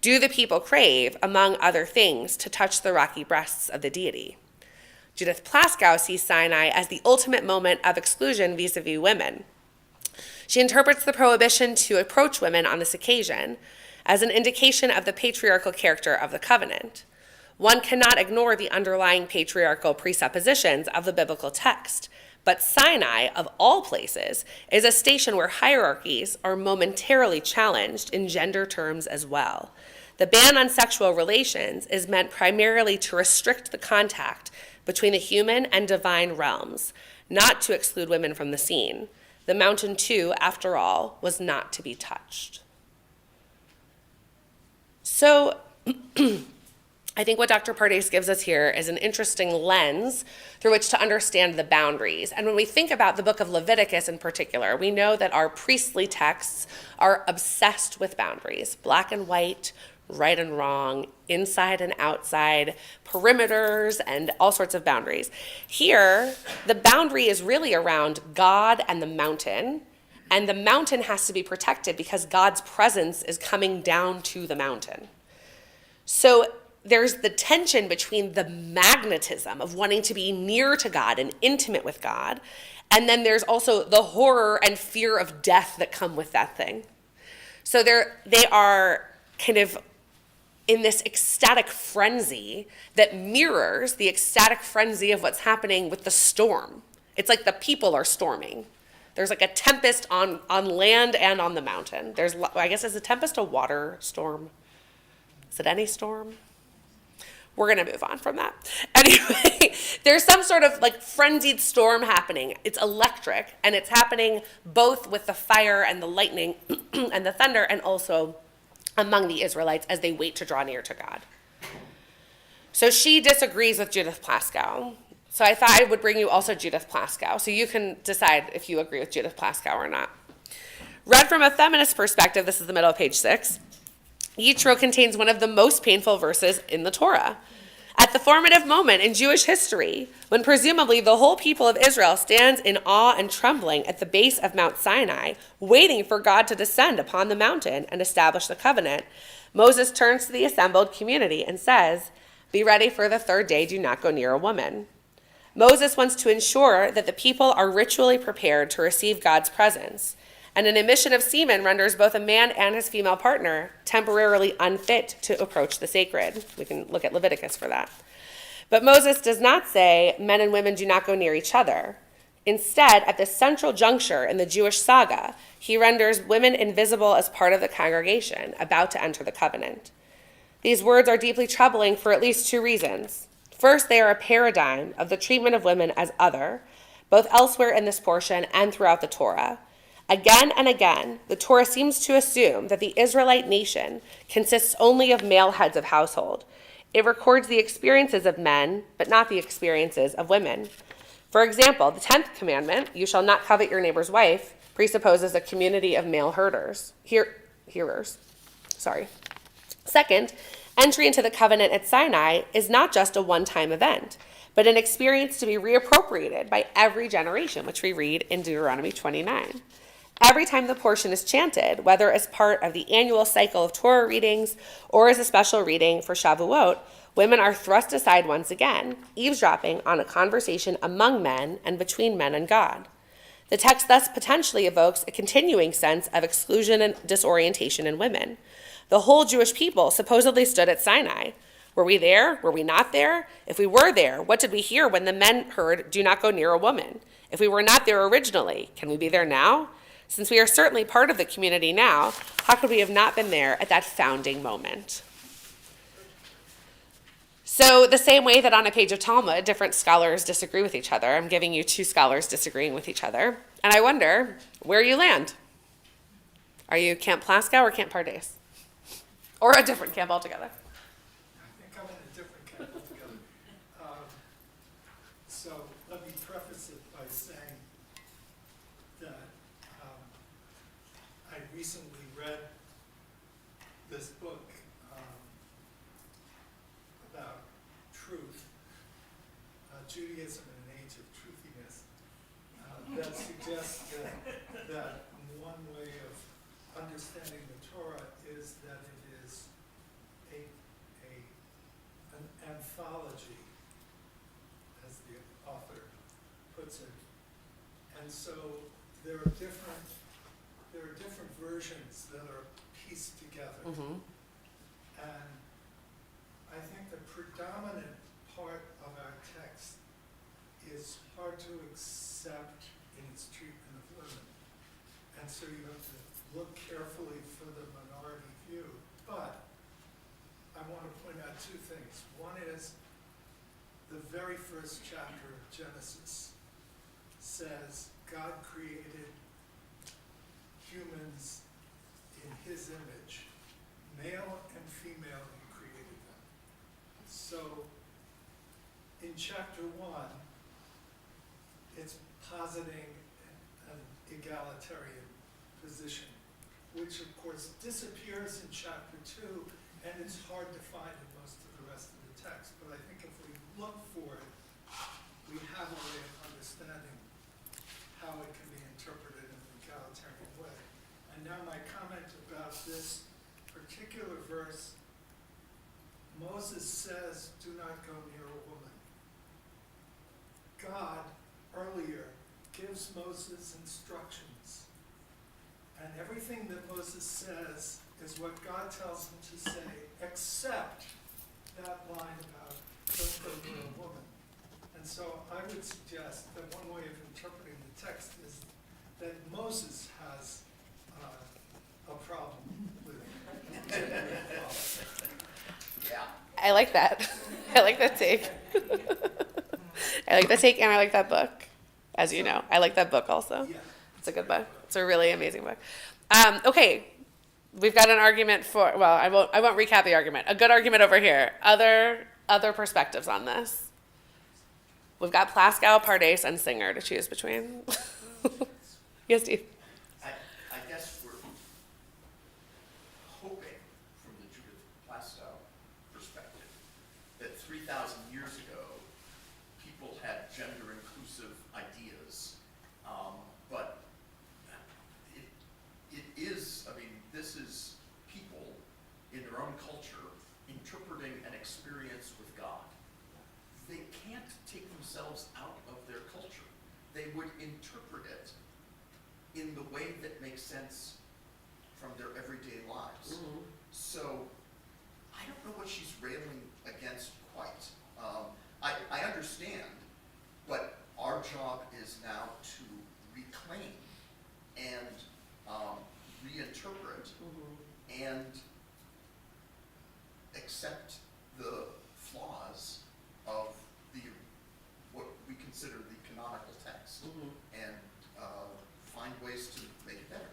Do the people crave, among other things, to touch the rocky breasts of the deity? Judith Plaskow sees Sinai as the ultimate moment of exclusion vis-a-vis women. She interprets the prohibition to approach women on this occasion as an indication of the patriarchal character of the covenant. One cannot ignore the underlying patriarchal presuppositions of the biblical text, but Sinai, of all places, is a station where hierarchies are momentarily challenged in gender terms as well. The ban on sexual relations is meant primarily to restrict the contact between the human and divine realms, not to exclude women from the scene. The mountain, too, after all, was not to be touched. So I think what Dr. Pardes gives us here is an interesting lens through which to understand the boundaries. And when we think about the book of Leviticus in particular, we know that our priestly texts are obsessed with boundaries, black and white, right and wrong, inside and outside, perimeters, and all sorts of boundaries. Here, the boundary is really around God and the mountain has to be protected because God's presence is coming down to the mountain. So there's the tension between the magnetism of wanting to be near to God and intimate with God, and then there's also the horror and fear of death that come with that thing. So they are kind of in this ecstatic frenzy that mirrors the ecstatic frenzy of what's happening with the storm. It's like the people are storming. There's like a tempest on land and on the mountain. I guess, is a tempest a water storm? Is it any storm? We're going to move on from that. Anyway, there's some sort of like frenzied storm happening. It's electric, and it's happening both with the fire and the lightning and the thunder, and also among the Israelites as they wait to draw near to God. So she disagrees with Judith Plaskow. So I thought I would bring you also Judith Plaskow, so you can decide if you agree with Judith Plaskow or not. Read from a feminist perspective, this is the middle of page 6. Yitro contains one of the most painful verses in the Torah. At the formative moment in Jewish history, when presumably the whole people of Israel stands in awe and trembling at the base of Mount Sinai, waiting for God to descend upon the mountain and establish the covenant, Moses turns to the assembled community and says, "Be ready for the third day, do not go near a woman." Moses wants to ensure that the people are ritually prepared to receive God's presence, and an emission of semen renders both a man and his female partner temporarily unfit to approach the sacred. We can look at Leviticus for that. But Moses does not say men and women do not go near each other. Instead, at this central juncture in the Jewish saga, he renders women invisible as part of the congregation about to enter the covenant. These words are deeply troubling for at least two reasons. First, they are a paradigm of the treatment of women as other, both elsewhere in this portion and throughout the Torah. Again and again, the Torah seems to assume that the Israelite nation consists only of male heads of household. It records the experiences of men, but not the experiences of women. For example, the 10th commandment, you shall not covet your neighbor's wife, presupposes a community of male hearers. Second, entry into the covenant at Sinai is not just a one-time event, but an experience to be reappropriated by every generation, which we read in Deuteronomy 29. Every time the portion is chanted, whether as part of the annual cycle of Torah readings or as a special reading for Shavuot, women are thrust aside once again, eavesdropping on a conversation among men and between men and God. The text thus potentially evokes a continuing sense of exclusion and disorientation in women. The whole Jewish people supposedly stood at Sinai. Were we there? Were we not there? If we were there, what did we hear when the men heard, do not go near a woman? If we were not there originally, can we be there now? Since we are certainly part of the community now, how could we have not been there at that founding moment? So the same way that on a page of Talmud, different scholars disagree with each other, I'm giving you two scholars disagreeing with each other, and I wonder where you land. Are you Camp Plaskow or Camp Pardes? Or a different camp altogether? I think I'm in a different camp altogether. So let me preface it by saying that I recently read this book about truth, Judaism in an Age of Truthiness, that suggests that one way of understanding the Torah is that it is an anthology, as the author puts it. And so there are different versions that are pieced together. Mm-hmm. And I think the predominant part of our text is hard to accept in its treatment of women. And so you have to look carefully for the minority view. But I want to point out two things. One is the very first chapter of Genesis says God created humans in his image. Male and female, he created them. So in chapter 1, it's positing an egalitarian position, which of course disappears in chapter 2, and it's hard to find in most of the rest of the text. But I think if we look for it, we have a way of understanding how it can be interpreted in an egalitarian way. And now my comment about this particular verse, Moses says, do not go near a woman. God, earlier, gives Moses instructions. And everything that Moses says is what God tells him to say, except that line about don't go near a woman. And so I would suggest that one way of interpreting the text is that Moses has a problem with gender equality. Yeah. I like that. I like that take. I like that take, and I like that book, as you know. I like that book also. Yeah. It's a good book. It's a really amazing book. Okay, we've got an argument for, well, I won't recap the argument. A good argument over here. Other perspectives on this. We've got Plaskow, Pardes, and Singer to choose between. Yes, Steve? I guess we're hoping, from the Judith Plaskow perspective, that 3,000 years ago, people had gender-inclusive ideas, but it is, I mean, this is people in their own culture interpreting an experience with God. They can't take themselves out of their culture. They would interpret it in the way that makes sense from their everyday lives. So I don't know what she's railing against quite. I understand, but our job is now to reclaim and reinterpret and accept the flaws of what we consider the canonical text and find ways to make it better.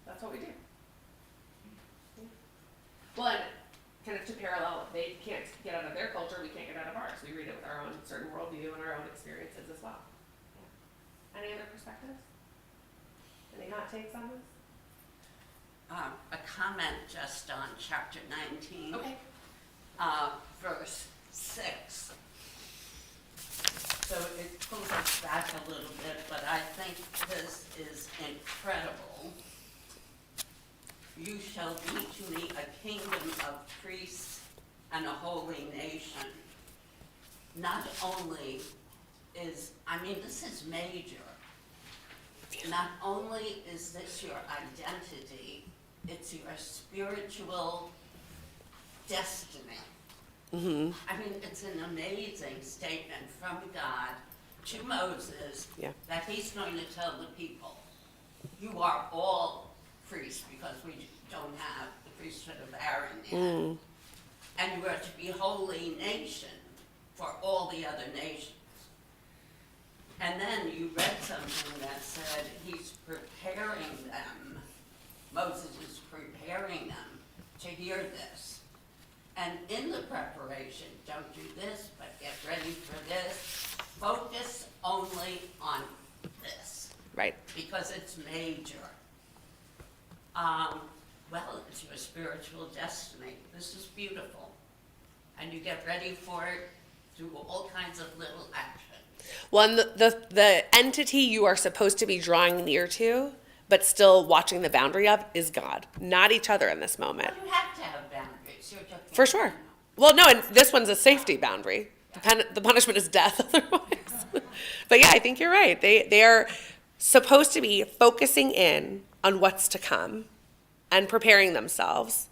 That's what we do. Well, and kind of to parallel, they can't get out of their culture, we can't get out of ours. We read it with our own certain worldview and our own experiences as well. Yeah. Any other perspectives? Any hot takes on this? A comment just on chapter 19. Okay. Verse 6. So it pulls us back a little bit, but I think this is incredible. You shall be to me a kingdom of priests and a holy nation. Not only is, this is major. Not only is this your identity, it's your spiritual destiny. It's an amazing statement from God to Moses that he's going to tell the people, you are all priests, because we don't have the priesthood of Aaron yet. And you are to be holy nation for all the other nations. And then you read something that said he's preparing them, Moses is preparing them to hear this. And in the preparation, don't do this, but get ready for this. Focus only on this. Right. Because it's major. It's your spiritual destiny. This is beautiful. And you get ready for it through all kinds of little actions. Well, and the entity you are supposed to be drawing near to, but still watching the boundary of, is God, not each other in this moment. Well, you have to have boundaries. You're just For sure. Well, no, and this one's a safety boundary. The punishment is death otherwise. But yeah, I think you're right. They are supposed to be focusing in on what's to come and preparing themselves.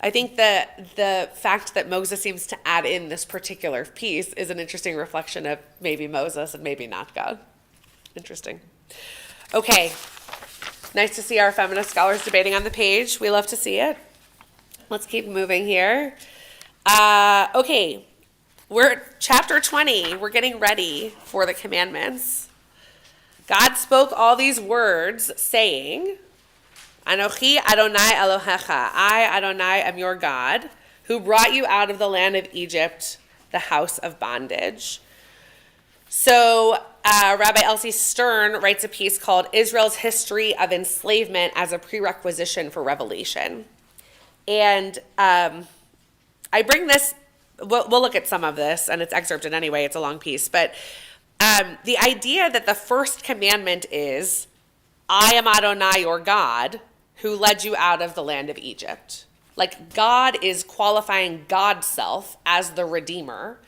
I think that the fact that Moses seems to add in this particular piece is an interesting reflection of maybe Moses and maybe not God. Interesting. Okay. Nice to see our feminist scholars debating on the page. We love to see it. Let's keep moving here. Okay. We're at chapter 20. We're getting ready for the commandments. God spoke all these words saying, Anochi Adonai Elohecha, I, Adonai, am your God, who brought you out of the land of Egypt, the house of bondage. So Rabbi Elsie Stern writes a piece called Israel's History of Enslavement as a Prerequisition for Revelation. And I bring this, we'll look at some of this, and it's excerpted anyway, it's a long piece, but the idea that the first commandment is, I am Adonai, your God, who led you out of the land of Egypt. Like, God is qualifying God's self as the Redeemer.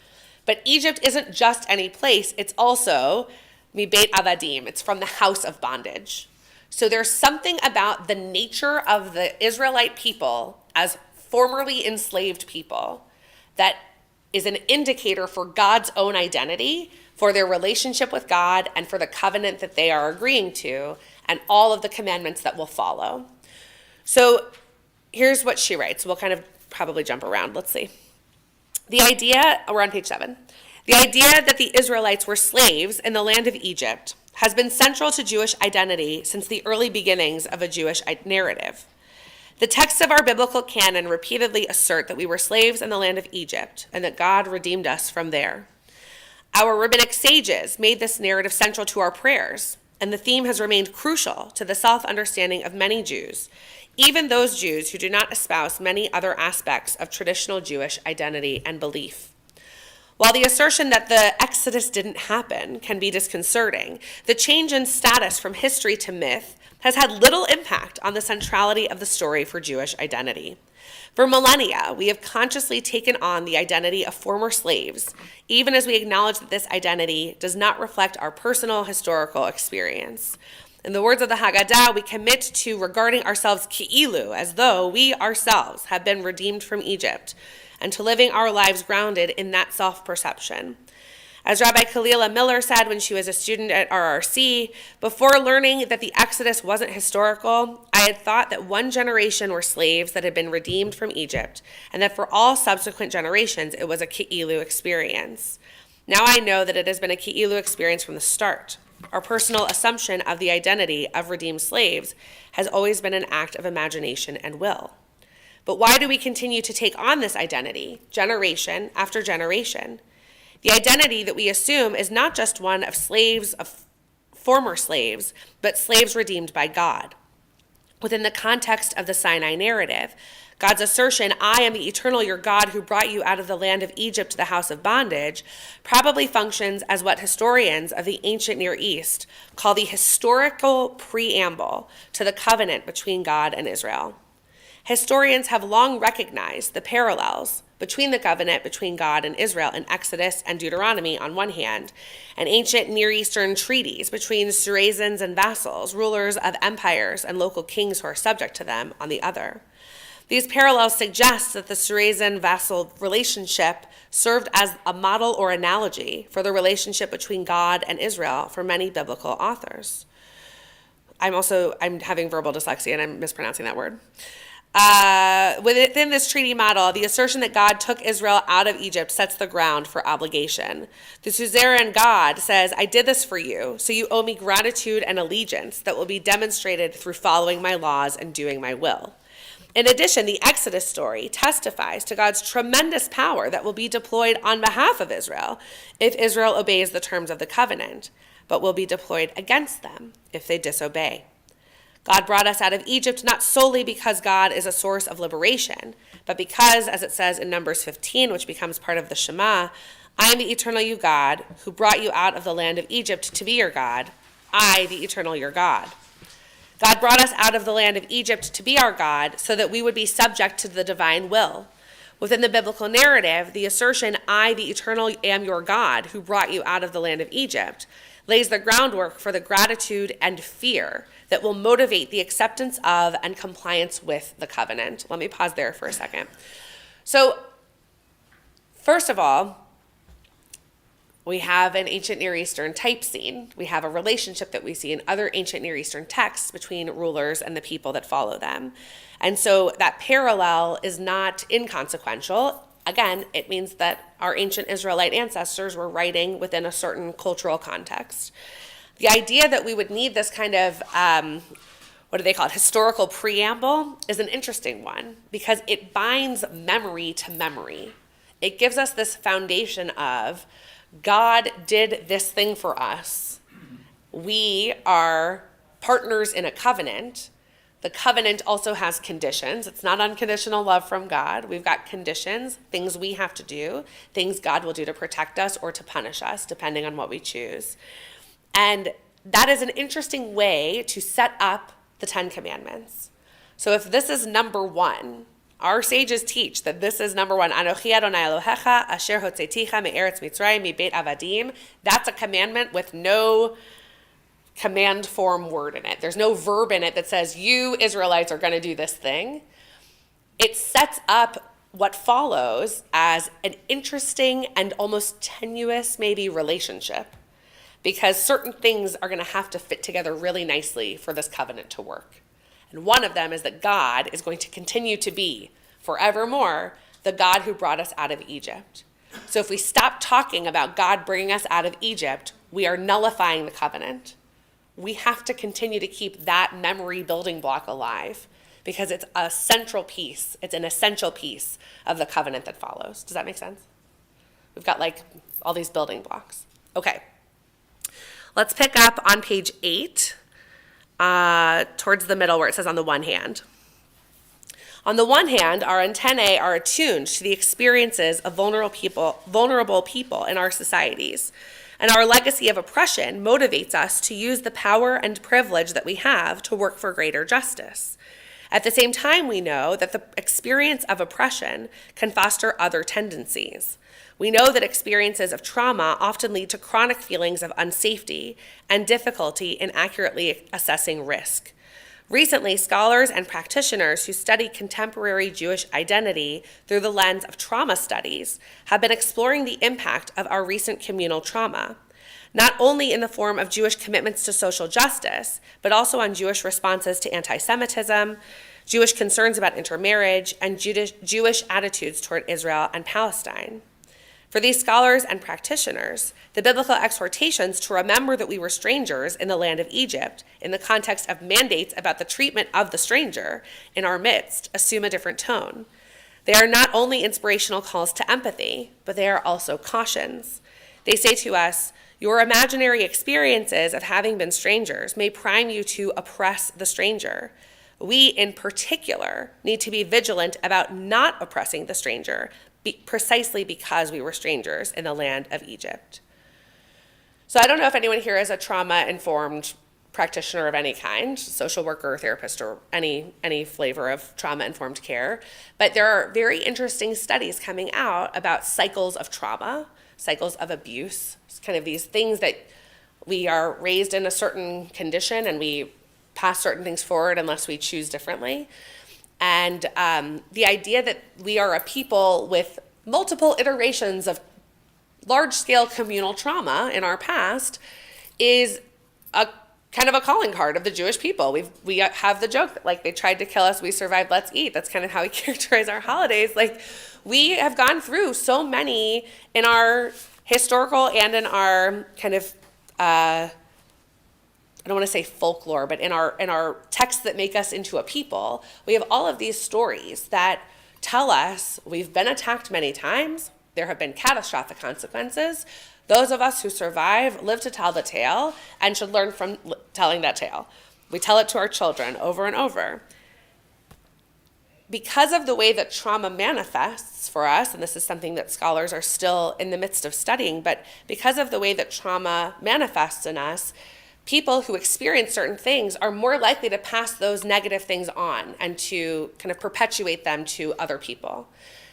But Egypt isn't just any place. It's also Mibeit Avadim. It's from the house of bondage. So there's something about the nature of the Israelite people as formerly enslaved people that is an indicator for God's own identity, for their relationship with God, and for the covenant that they are agreeing to, and all of the commandments that will follow. So here's what she writes. We'll kind of probably jump around. Let's see. The idea, we're on page 7. The idea that the Israelites were slaves in the land of Egypt has been central to Jewish identity since the early beginnings of a Jewish narrative. The texts of our biblical canon repeatedly assert that we were slaves in the land of Egypt and that God redeemed us from there. Our rabbinic sages made this narrative central to our prayers, and the theme has remained crucial to the self-understanding of many Jews, even those Jews who do not espouse many other aspects of traditional Jewish identity and belief. While the assertion that the Exodus didn't happen can be disconcerting, the change in status from history to myth has had little impact on the centrality of the story for Jewish identity. For millennia, we have consciously taken on the identity of former slaves, even as we acknowledge that this identity does not reflect our personal historical experience. In the words of the Haggadah, we commit to regarding ourselves ki'ilu, as though we ourselves have been redeemed from Egypt, and to living our lives grounded in that self-perception. As Rabbi Kalila Miller said when she was a student at RRC, before learning that the Exodus wasn't historical, I had thought that one generation were slaves that had been redeemed from Egypt, and that for all subsequent generations it was a ki'ilu experience. Now I know that it has been a ki'ilu experience from the start. Our personal assumption of the identity of redeemed slaves has always been an act of imagination and will. But why do we continue to take on this identity, generation after generation? The identity that we assume is not just one of slaves, of former slaves, but slaves redeemed by God. Within the context of the Sinai narrative, God's assertion, I am the eternal your God who brought you out of the land of Egypt to the house of bondage, probably functions as what historians of the ancient Near East call the historical preamble to the covenant between God and Israel. Historians have long recognized the parallels between the covenant between God and Israel in Exodus and Deuteronomy on one hand, and ancient Near Eastern treaties between Surazans and vassals, rulers of empires and local kings who are subject to them, on the other. These parallels suggest that the Surazan-vassal relationship served as a model or analogy for the relationship between God and Israel for many biblical authors. I'm having verbal dyslexia and I'm mispronouncing that word. Within this treaty model, the assertion that God took Israel out of Egypt sets the ground for obligation. The suzerain God says, I did this for you, so you owe me gratitude and allegiance that will be demonstrated through following my laws and doing my will. In addition, the Exodus story testifies to God's tremendous power that will be deployed on behalf of Israel if Israel obeys the terms of the covenant, but will be deployed against them if they disobey. God brought us out of Egypt not solely because God is a source of liberation, but because, as it says in Numbers 15, which becomes part of the Shema, I am the eternal you God, who brought you out of the land of Egypt to be your God, I, the eternal your God. God brought us out of the land of Egypt to be our God so that we would be subject to the divine will. Within the biblical narrative, the assertion, I, the eternal am your God, who brought you out of the land of Egypt, lays the groundwork for the gratitude and fear that will motivate the acceptance of and compliance with the covenant. Let me pause there for a second. So, first of all, we have an ancient Near Eastern type scene. We have a relationship that we see in other ancient Near Eastern texts between rulers and the people that follow them. And so that parallel is not inconsequential. Again, it means that our ancient Israelite ancestors were writing within a certain cultural context. The idea that we would need this kind of, historical preamble is an interesting one because it binds memory to memory. It gives us this foundation of God did this thing for us. We are partners in a covenant. The covenant also has conditions. It's not unconditional love from God. We've got conditions, things we have to do, things God will do to protect us or to punish us, depending on what we choose. And that is an interesting way to set up the Ten Commandments. So if this is number one, our sages teach that this is number one. Anochi Adonai Elohecha asher hotzeiticha me'eretz Mitzrayim mibeit avadim. That's a commandment with no command form word in it. There's no verb in it that says you Israelites are going to do this thing. It sets up what follows as an interesting and almost tenuous maybe relationship, because certain things are going to have to fit together really nicely for this covenant to work. And one of them is that God is going to continue to be forevermore the God who brought us out of Egypt. So if we stop talking about God bringing us out of Egypt, we are nullifying the covenant. We have to continue to keep that memory building block alive because it's a central piece. It's an essential piece of the covenant that follows. Does that make sense? We've got like all these building blocks. Okay. Let's pick up on page 8, towards the middle where it says on the one hand. On the one hand, our antennae are attuned to the experiences of vulnerable people in our societies, and our legacy of oppression motivates us to use the power and privilege that we have to work for greater justice. At the same time, we know that the experience of oppression can foster other tendencies. We know that experiences of trauma often lead to chronic feelings of unsafety and difficulty in accurately assessing risk. Recently, scholars and practitioners who study contemporary Jewish identity through the lens of trauma studies have been exploring the impact of our recent communal trauma, not only in the form of Jewish commitments to social justice, but also on Jewish responses to anti-Semitism, Jewish concerns about intermarriage, and Jewish attitudes toward Israel and Palestine. For these scholars and practitioners, the biblical exhortations to remember that we were strangers in the land of Egypt, in the context of mandates about the treatment of the stranger in our midst, assume a different tone. They are not only inspirational calls to empathy, but they are also cautions. They say to us, your imaginary experiences of having been strangers may prime you to oppress the stranger. We, in particular, need to be vigilant about not oppressing the stranger, precisely because we were strangers in the land of Egypt. So I don't know if anyone here is a trauma-informed practitioner of any kind, social worker, therapist, or any flavor of trauma-informed care, but there are very interesting studies coming out about cycles of trauma, cycles of abuse, kind of these things that we are raised in a certain condition and we pass certain things forward unless we choose differently. And the idea that we are a people with multiple iterations of large-scale communal trauma in our past is a kind of a calling card of the Jewish people. We have the joke that, like, they tried to kill us, we survived, let's eat. That's kind of how we characterize our holidays. Like, we have gone through so many in our historical and in our kind of I don't want to say folklore, but in our texts that make us into a people, we have all of these stories that tell us we've been attacked many times, there have been catastrophic consequences. Those of us who survive live to tell the tale and should learn from telling that tale. We tell it to our children over and over. Because of the way that trauma manifests for us, and this is something that scholars are still in the midst of studying, but because of the way that trauma manifests in us, people who experience certain things are more likely to pass those negative things on and to kind of perpetuate them to other people.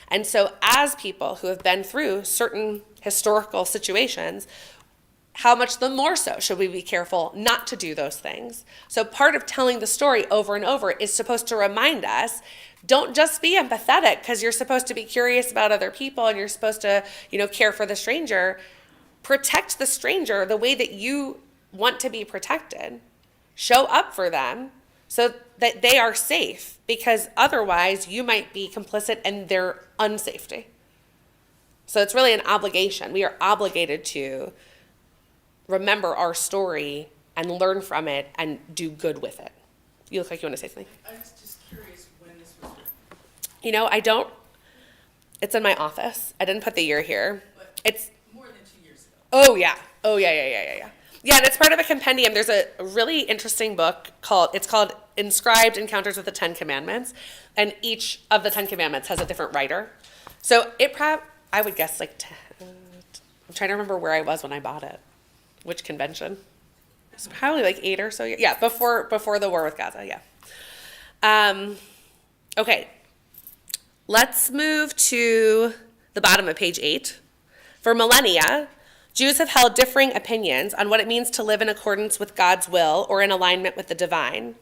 And so as people who have been through certain historical situations, how much the more so should we be careful not to do those things? So part of telling the story over and over is supposed to remind us, don't just be empathetic because you're supposed to be curious about other people and you're supposed to, care for the stranger. Protect the stranger the way that you want to be protected. Show up for them so that they are safe, because otherwise you might be complicit in their unsafety. So it's really an obligation. We are obligated to remember our story and learn from it and do good with it. You look like you want to say something. I was just curious when this was written. It's in my office. I didn't put the year here. But It's, more than 2 years ago. oh yeah. Yeah, and it's part of a compendium. There's a really interesting book called Inscribed Encounters with the Ten Commandments, and each of the Ten Commandments has a different writer. So I would guess I'm trying to remember where I was when I bought it, which convention. It's probably like 8 or so years. Yeah, before the war with Gaza, yeah. Okay, let's move to the bottom of page 8. For millennia, Jews have held differing opinions on what it means to live in accordance with God's will or in alignment with the divine.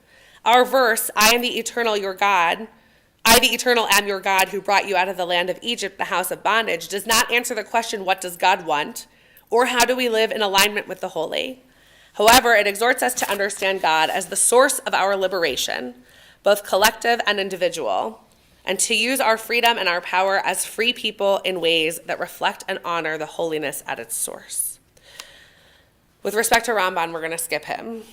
Our verse, I, the eternal am your God who brought you out of the land of Egypt, the house of bondage, does not answer the question, what does God want, or how do we live in alignment with the holy? However, it exhorts us to understand God as the source of our liberation, both collective and individual, and to use our freedom and our power as free people in ways that reflect and honor the holiness at its source. With respect to Ramban, we're going to skip him.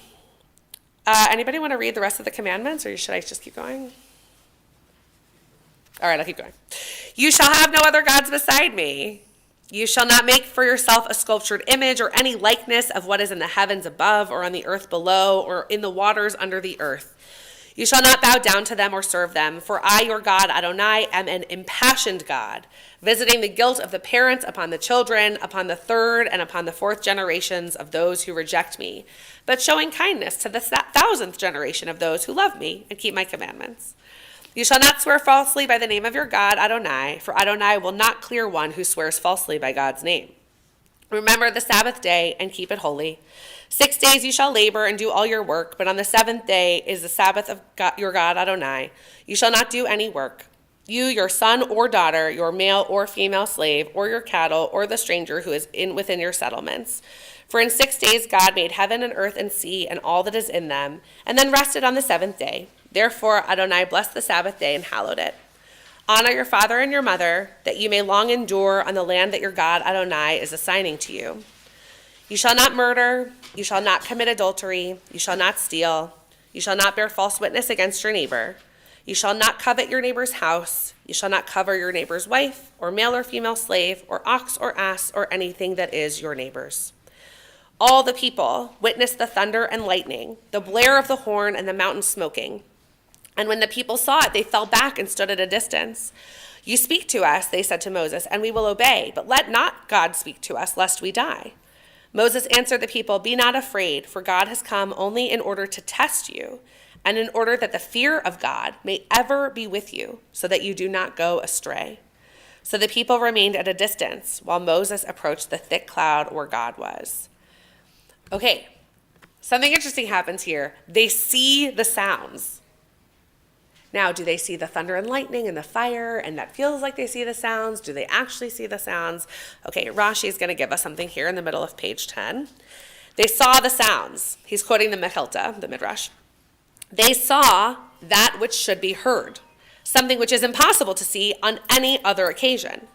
Anybody want to read the rest of the commandments, or should I just keep going? All right, I'll keep going. You shall have no other gods beside me. You shall not make for yourself a sculptured image or any likeness of what is in the heavens above or on the earth below or in the waters under the earth. You shall not bow down to them or serve them, for I, your God, Adonai, am an impassioned God, visiting the guilt of the parents upon the children, upon the third and upon the fourth generations of those who reject me, but showing kindness to the 1,000th generation of those who love me and keep my commandments. You shall not swear falsely by the name of your God, Adonai, for Adonai will not clear one who swears falsely by God's name. Remember the Sabbath day and keep it holy. 6 days you shall labor and do all your work, but on the seventh day is the Sabbath of God, your God Adonai. You shall not do any work. You, your son or daughter, your male or female slave, or your cattle, or the stranger who is within your settlements. For in 6 days God made heaven and earth and sea and all that is in them, and then rested on the seventh day. Therefore Adonai blessed the Sabbath day and hallowed it. Honor your father and your mother, that you may long endure on the land that your God Adonai is assigning to you. You shall not murder, you shall not commit adultery, you shall not steal, you shall not bear false witness against your neighbor, you shall not covet your neighbor's house, you shall not covet your neighbor's wife, or male or female slave, or ox or ass, or anything that is your neighbor's. All the people witnessed the thunder and lightning, the blare of the horn and the mountain smoking. And when the people saw it, they fell back and stood at a distance. You speak to us, they said to Moses, and we will obey, but let not God speak to us, lest we die. Moses answered the people, be not afraid, for God has come only in order to test you, and in order that the fear of God may ever be with you, so that you do not go astray. So the people remained at a distance, while Moses approached the thick cloud where God was. Okay, something interesting happens here. They see the sounds. Now, do they see the thunder and lightning and the fire, and that feels like they see the sounds? Do they actually see the sounds? Okay, Rashi is going to give us something here in the middle of page 10. They saw the sounds. He's quoting the Mechilta, the Midrash. They saw that which should be heard, something which is impossible to see on any other occasion.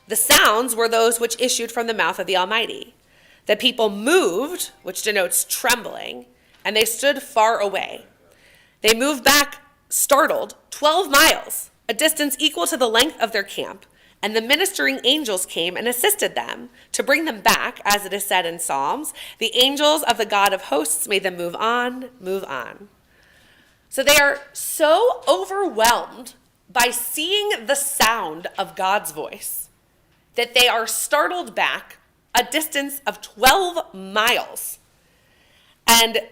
The sounds were those which issued from the mouth of the Almighty. The people moved, which denotes trembling, and they stood far away. They moved back startled 12 miles, a distance equal to the length of their camp, and the ministering angels came and assisted them to bring them back, as it is said in Psalms, the angels of the God of hosts made them move on, move on. So they are so overwhelmed by seeing the sound of God's voice that they are startled back a distance of 12 miles. And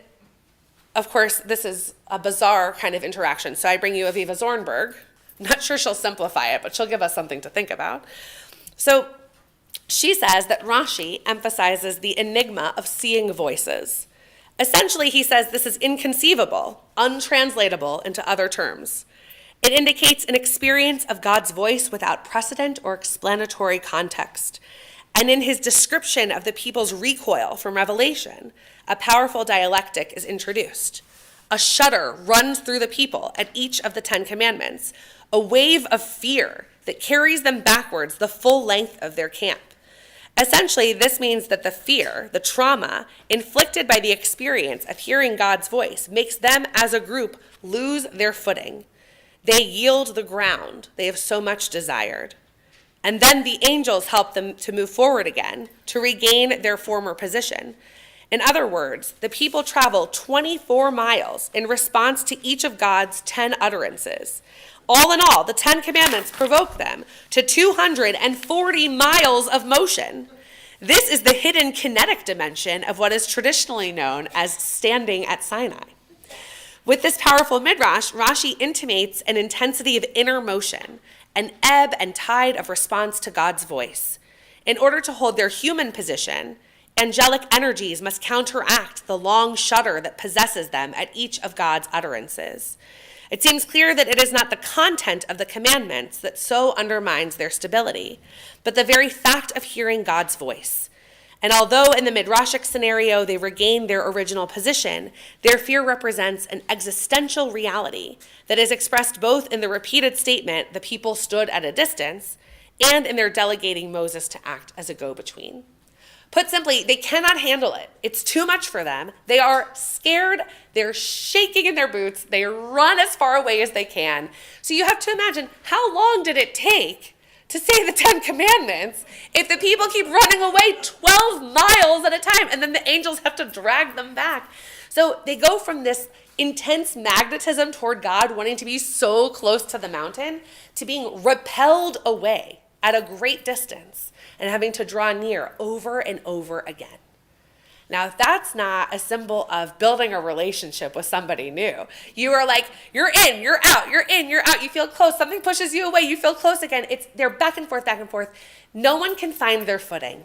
of course, this is a bizarre kind of interaction. So I bring you Aviva Zornberg. I'm not sure she'll simplify it, but she'll give us something to think about. So she says that Rashi emphasizes the enigma of seeing voices. Essentially, he says this is inconceivable, untranslatable into other terms. It indicates an experience of God's voice without precedent or explanatory context. And in his description of the people's recoil from revelation, a powerful dialectic is introduced. A shudder runs through the people at each of the 10 commandments, a wave of fear that carries them backwards the full length of their camp. Essentially, this means that the fear, the trauma, inflicted by the experience of hearing God's voice makes them as a group lose their footing. They yield the ground they have so much desired. And then the angels help them to move forward again, to regain their former position. In other words, the people travel 24 miles in response to each of God's 10 utterances. All in all, the 10 commandments provoke them to 240 miles of motion. This is the hidden kinetic dimension of what is traditionally known as standing at Sinai. With this powerful midrash, Rashi intimates an intensity of inner motion, an ebb and tide of response to God's voice. In order to hold their human position, angelic energies must counteract the long shudder that possesses them at each of God's utterances. It seems clear that it is not the content of the commandments that so undermines their stability, but the very fact of hearing God's voice. And although in the midrashic scenario they regain their original position, their fear represents an existential reality that is expressed both in the repeated statement, the people stood at a distance, and in their delegating Moses to act as a go-between. Put simply, they cannot handle it. It's too much for them. They are scared. They're shaking in their boots. They run as far away as they can. So you have to imagine, how long did it take to say the 10 commandments if the people keep running away 12 miles at a time and then the angels have to drag them back? So they go from this intense magnetism toward God, wanting to be so close to the mountain, to being repelled away at a great distance and having to draw near over and over again. Now, if that's not a symbol of building a relationship with somebody new, you are like, you're in, you're out, you're in, you're out, you feel close, something pushes you away, you feel close again. They're back and forth, back and forth. No one can find their footing.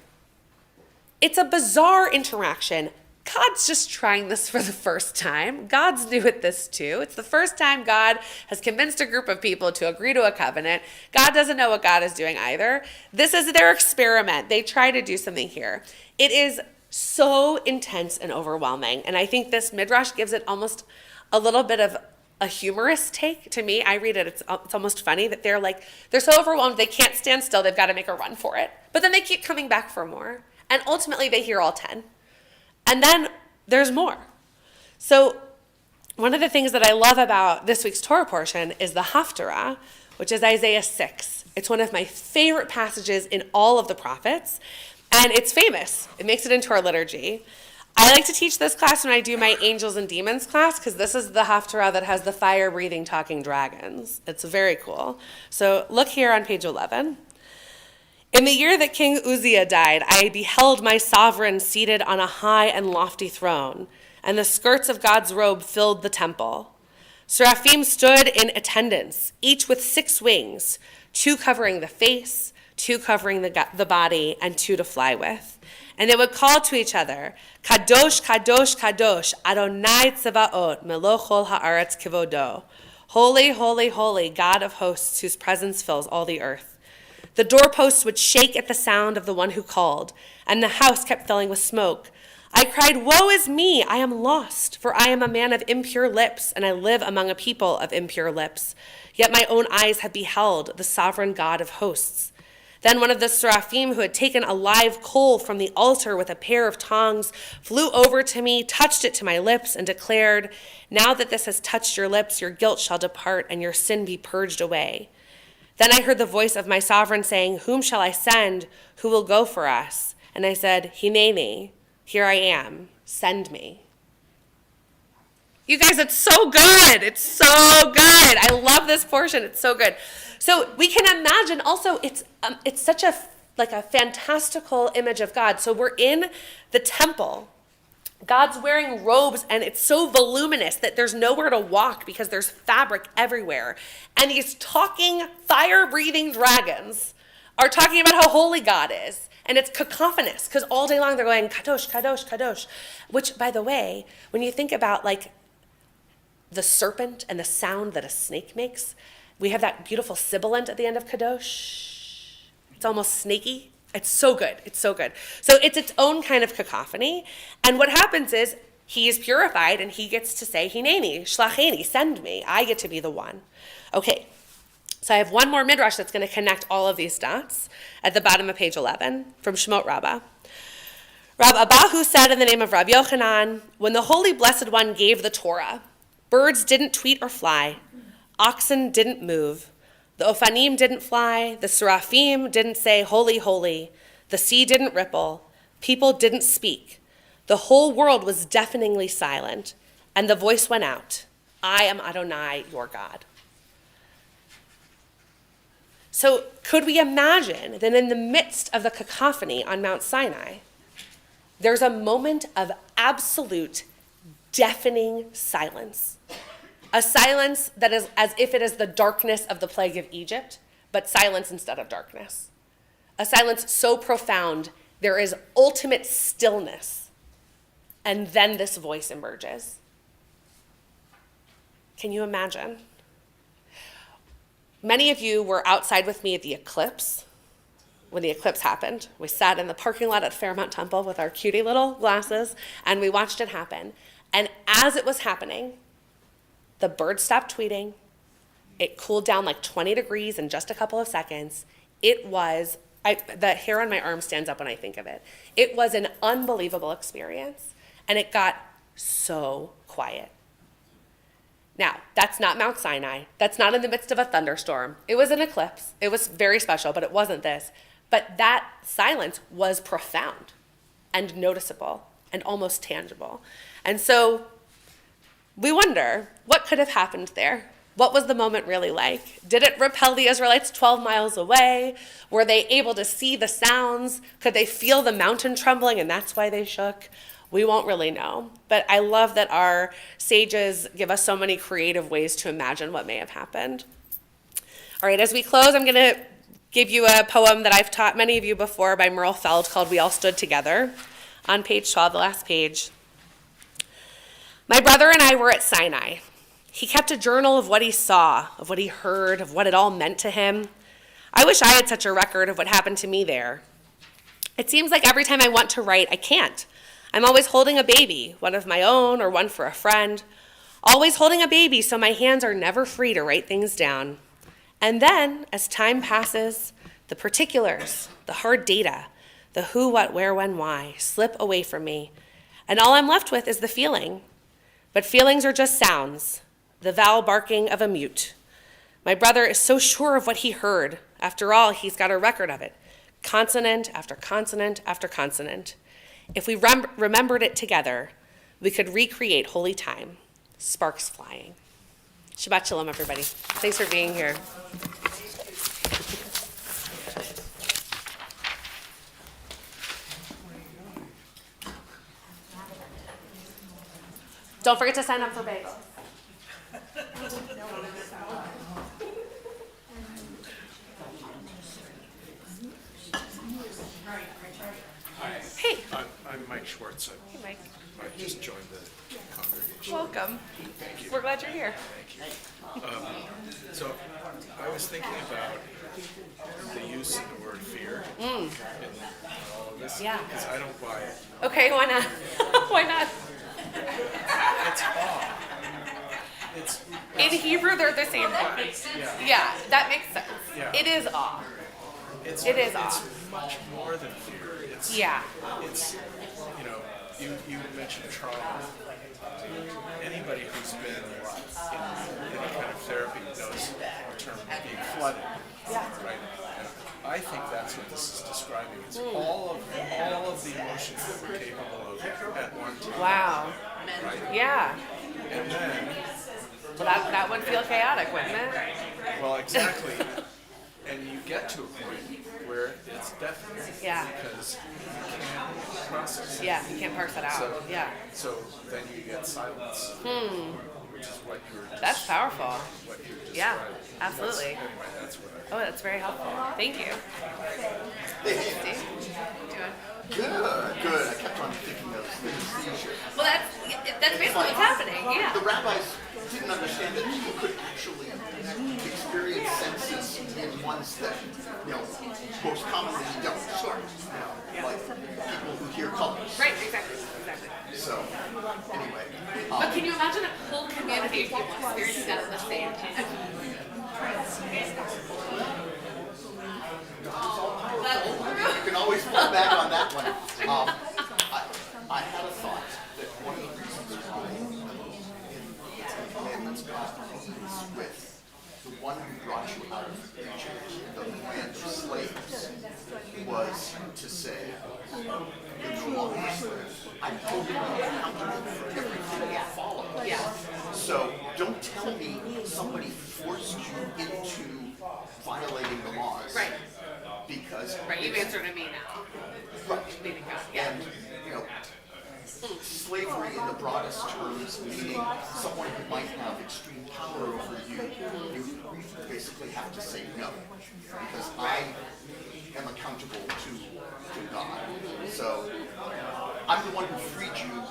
It's a bizarre interaction. God's just trying this for the first time. God's new at this too. It's the first time God has convinced a group of people to agree to a covenant. God doesn't know what God is doing either. This is their experiment. They try to do something here. It is so intense and overwhelming. And I think this midrash gives it almost a little bit of a humorous take. To me, I read it, it's almost funny that they're so overwhelmed, they can't stand still, they've got to make a run for it. But then they keep coming back for more. And ultimately, they hear all 10. And then there's more. So one of the things that I love about this week's Torah portion is the Haftarah, which is Isaiah 6. It's one of my favorite passages in all of the prophets. And it's famous. It makes it into our liturgy. I like to teach this class when I do my Angels and Demons class, because this is the Haftarah that has the fire-breathing talking dragons. It's very cool. So look here on page 11. In the year that King Uzziah died, I beheld my sovereign seated on a high and lofty throne, and the skirts of God's robe filled the temple. Seraphim stood in attendance, each with 6 wings, 2 covering the face, 2 covering the body, and 2 to fly with. And they would call to each other, Kadosh, Kadosh, Kadosh, Adonai Tzevaot, Melochol haaretz kivodo. Holy, holy, holy, God of hosts, whose presence fills all the earth. The doorposts would shake at the sound of the one who called, and the house kept filling with smoke. I cried, woe is me, I am lost, for I am a man of impure lips, and I live among a people of impure lips. Yet my own eyes have beheld the sovereign God of hosts. Then one of the seraphim who had taken a live coal from the altar with a pair of tongs flew over to me, touched it to my lips, and declared, now that this has touched your lips, your guilt shall depart, and your sin be purged away. Then I heard the voice of my sovereign saying, whom shall I send? Who will go for us? And I said, Hineni, here I am, send me. You guys, it's so good. It's so good. I love this portion. It's so good. So we can imagine also it's such a fantastical image of God. So we're in the temple. God's wearing robes, and it's so voluminous that there's nowhere to walk because there's fabric everywhere. And these talking, fire-breathing dragons are talking about how holy God is. And it's cacophonous because all day long they're going, Kadosh, Kadosh, Kadosh. Which, by the way, when you think about the serpent and the sound that a snake makes, we have that beautiful sibilant at the end of Kadosh. It's almost snaky. It's so good. It's so good. So it's its own kind of cacophony. And what happens is he is purified and he gets to say, Hineni, shlacheni, send me. I get to be the one. Okay. So I have one more midrash that's going to connect all of these dots at the bottom of page 11 from Shemot Rabbah. Rab Abahu said in the name of Rabbi Yochanan, when the Holy Blessed One gave the Torah, birds didn't tweet or fly, oxen didn't move, the Ophanim didn't fly, the Seraphim didn't say, holy, holy, the sea didn't ripple, people didn't speak. The whole world was deafeningly silent, and the voice went out, I am Adonai, your God. So could we imagine that in the midst of the cacophony on Mount Sinai, there's a moment of absolute deafening silence? A silence that is as if it is the darkness of the plague of Egypt, but silence instead of darkness. A silence so profound, there is ultimate stillness. And then this voice emerges. Can you imagine? Many of you were outside with me at the eclipse, when the eclipse happened. We sat in the parking lot at Fairmount Temple with our cutie little glasses, and we watched it happen. And as it was happening, the birds stopped tweeting. It cooled down 20 degrees in just a couple of seconds. It was, the hair on my arm stands up when I think of it. It was an unbelievable experience, and it got so quiet. Now, that's not Mount Sinai. That's not in the midst of a thunderstorm. It was an eclipse. It was very special, but it wasn't this. But that silence was profound and noticeable and almost tangible. And so We wonder, what could have happened there? What was the moment really like? Did it repel the Israelites 12 miles away? Were they able to see the sounds? Could they feel the mountain trembling and that's why they shook? We won't really know. But I love that our sages give us so many creative ways to imagine what may have happened. All right, as we close, I'm going to give you a poem that I've taught many of you before by Merle Feld called We All Stood Together on page 12, the last page. My brother and I were at Sinai. He kept a journal of what he saw, of what he heard, of what it all meant to him. I wish I had such a record of what happened to me there. It seems like every time I want to write, I can't. I'm always holding a baby, one of my own or one for a friend. Always holding a baby, so my hands are never free to write things down. And then, as time passes, the particulars, the hard data, the who, what, where, when, why, slip away from me. And all I'm left with is the feeling. But feelings are just sounds, the vowel barking of a mute. My brother is so sure of what he heard. After all, he's got a record of it, consonant after consonant after consonant. If we remembered it together, we could recreate holy time, sparks flying. Shabbat shalom, everybody. Thanks for being here. Don't forget to sign up for bagels. Hey. I'm Mike Schwartz. Hey, Mike. I just joined the congregation. Welcome. Thank you. We're glad you're here. So I was thinking about the use of the word fear in all of this. Yeah. Because I don't buy it. Okay, why not? Why not? It's awe. It's In Hebrew, they're the same word. Yeah, that makes sense. Yeah. It is awe. It's It is awe. It's much more than fear. It's Yeah. It's you mentioned trauma. Anybody who's been in any kind of therapy knows the term being flooded. Yeah. Right. And I think that's what this is describing. It's all of the emotions that we're capable of at one time. Wow. Right. Yeah. And then, Well, that would feel chaotic, wouldn't it? well, exactly. And you get to a point where it's deafening. Yeah. Because you can't process it. Yeah, you can't parse it out. So, Yeah. So then you get silence, which is what you were just, That's powerful. what you were Yeah, describing. absolutely. Anyway, that's what I. Oh, that's very helpful. Thank you. Steve, doing? Good. I kept on thinking of synesthesia. Well, that's basically what's happening. Yeah. The rabbis didn't understand that people could actually experience senses in ones that, most commonly we don't. Like people who hear colors. Right. Exactly. So, anyway. But can you imagine a whole community of people experiencing that at the same time? You can always fall back on that one. I had a thought that one of the reasons why in the Ten Commandments God opens with the one who brought you out of Egypt, the land of slaves, was to say, you're no longer slaves. I'm holding you accountable for everything you follow. Yeah. So don't tell me somebody forced you into violating the laws. Right. Because Right. You've answered to me now. right. Meaning God. Yeah. And, slavery in the broadest terms, meaning someone who might have extreme power over you, you basically have to say no, because I am accountable to God. So I'm the one who freed you,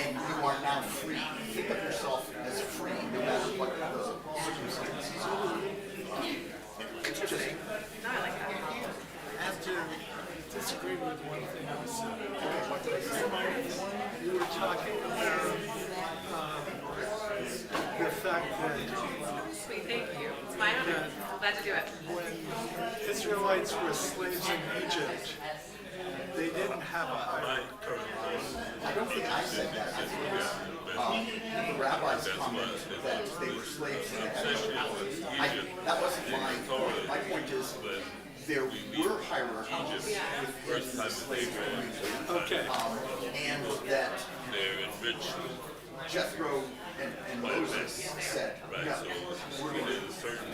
and you are now free. Think of yourself as free, no matter what the circumstances are. It's just No, I like that. I have to disagree with one thing you said. You were talking about the fact that Sweet. Thank you. It's my honor. I'm glad to do it. when Israelites were slaves in Egypt, they didn't have a hierarchy. I don't think I said that. I think it was the rabbis comment that they were slaves and they had no power. That wasn't my point. My point is there were hierarchies within the slave community. Okay. And that They're enriched. Jethro and Moses said, Right, no, so we're going there's a certain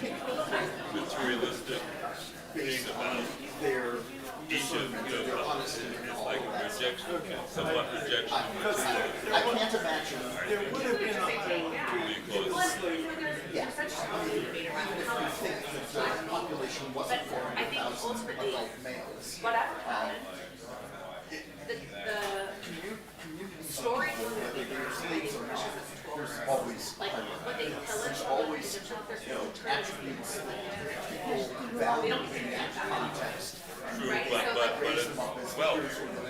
materialistic thing about their Egypt, their honesty and it's all like of a that. rejection, somewhat rejection of Because materialism. I can't imagine, There would have been a hierarchy Because yeah, even if we think that the population wasn't 400,000 adult males. Whatever happened, the story Whether they were slaves or not, there's always like what they there's pillaged, always, the top their you know, culture, attributes that people value in that context. true, Right, but, so- but, but it's wealth,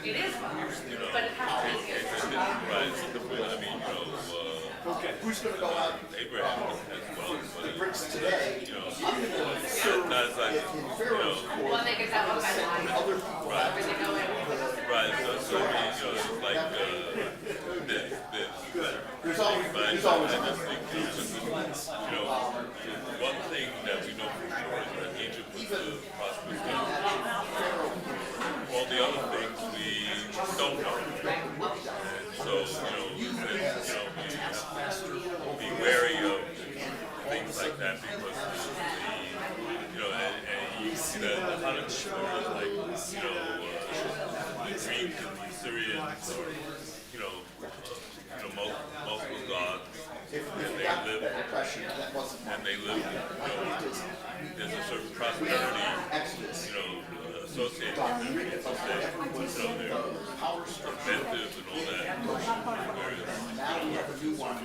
it is wealth, you know. but it has to be It's a different, right, it's a different, I mean, Okay, who's gonna go out Abraham has wealth, but the bricks today? you know, I'm gonna serve not as like, in Pharaoh's court, one they could have all kinds of sending money, other people right, out where they go in. right, so I mean, it's like, this. There's always, But there's always. I just think it's just, you know, one thing that we know for sure is that Egypt was a prosperous country. All the other things we don't know. So, you know, we be wary of things like that because you know, and you see that a lot of stories like, you know, the Greeks and the Syrians, or, you know, multiple gods, and they live, and they live, you know, there's a certain prosperity, you know, associated with them, because they, you know, they're inventive and all that. Whereas, Now we have a new one.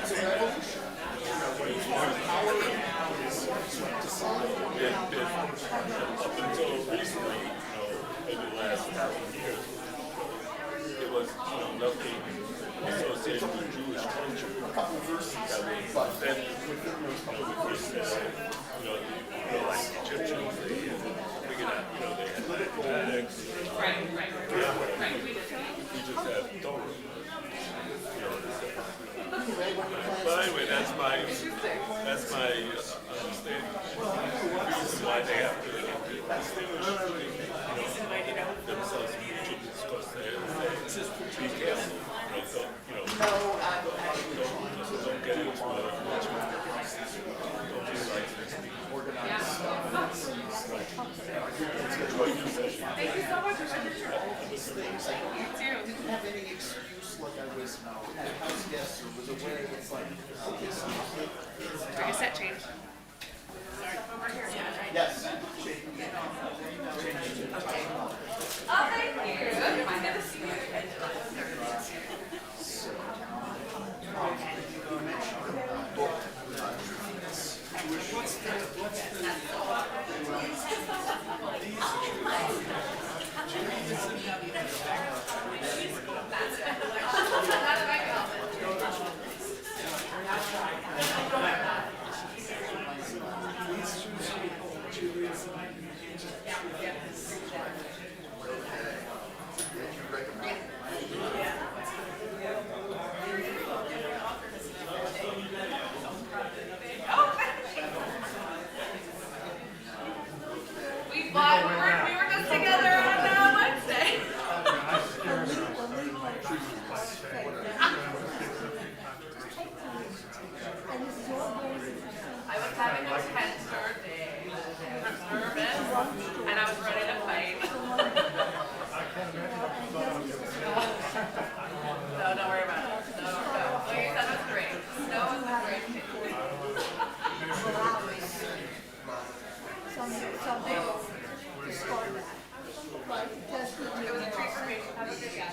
It's a revolution. up until recently, you know, maybe the last couple of years, it was, you know, nothing associated with Jewish culture. But then, you know, like Egyptians, they figured out, you know, they had mathematics. Right. We just have Torah. You know, but anyway, that's my understanding. The reason why they have to distinguish, you know, themselves from Egypt is because they be careful. You know, don't get into a don't be like Thank you so much for sharing. Didn't have any excuse like I was at a house guest or was away. It's like, okay, so Take a set change. yes. Oh, thank you. Good to see you. We were just together on Wednesday. I was having a tense birthday. I was nervous, and I was ready to fight. No, don't worry about it. No. What you said was great. No, it was great. It was a treat for me. Have a good day.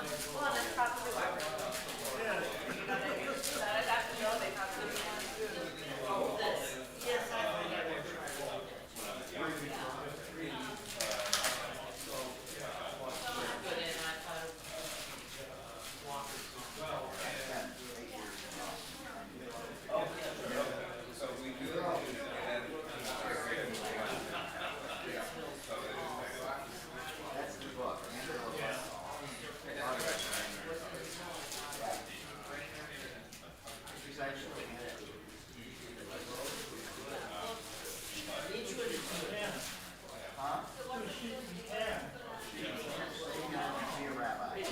Well, that's probably why we're doing it. That I know they probably want to do this. Yes, I forget what you're trying to do. Put in, I thought Be a rabbi.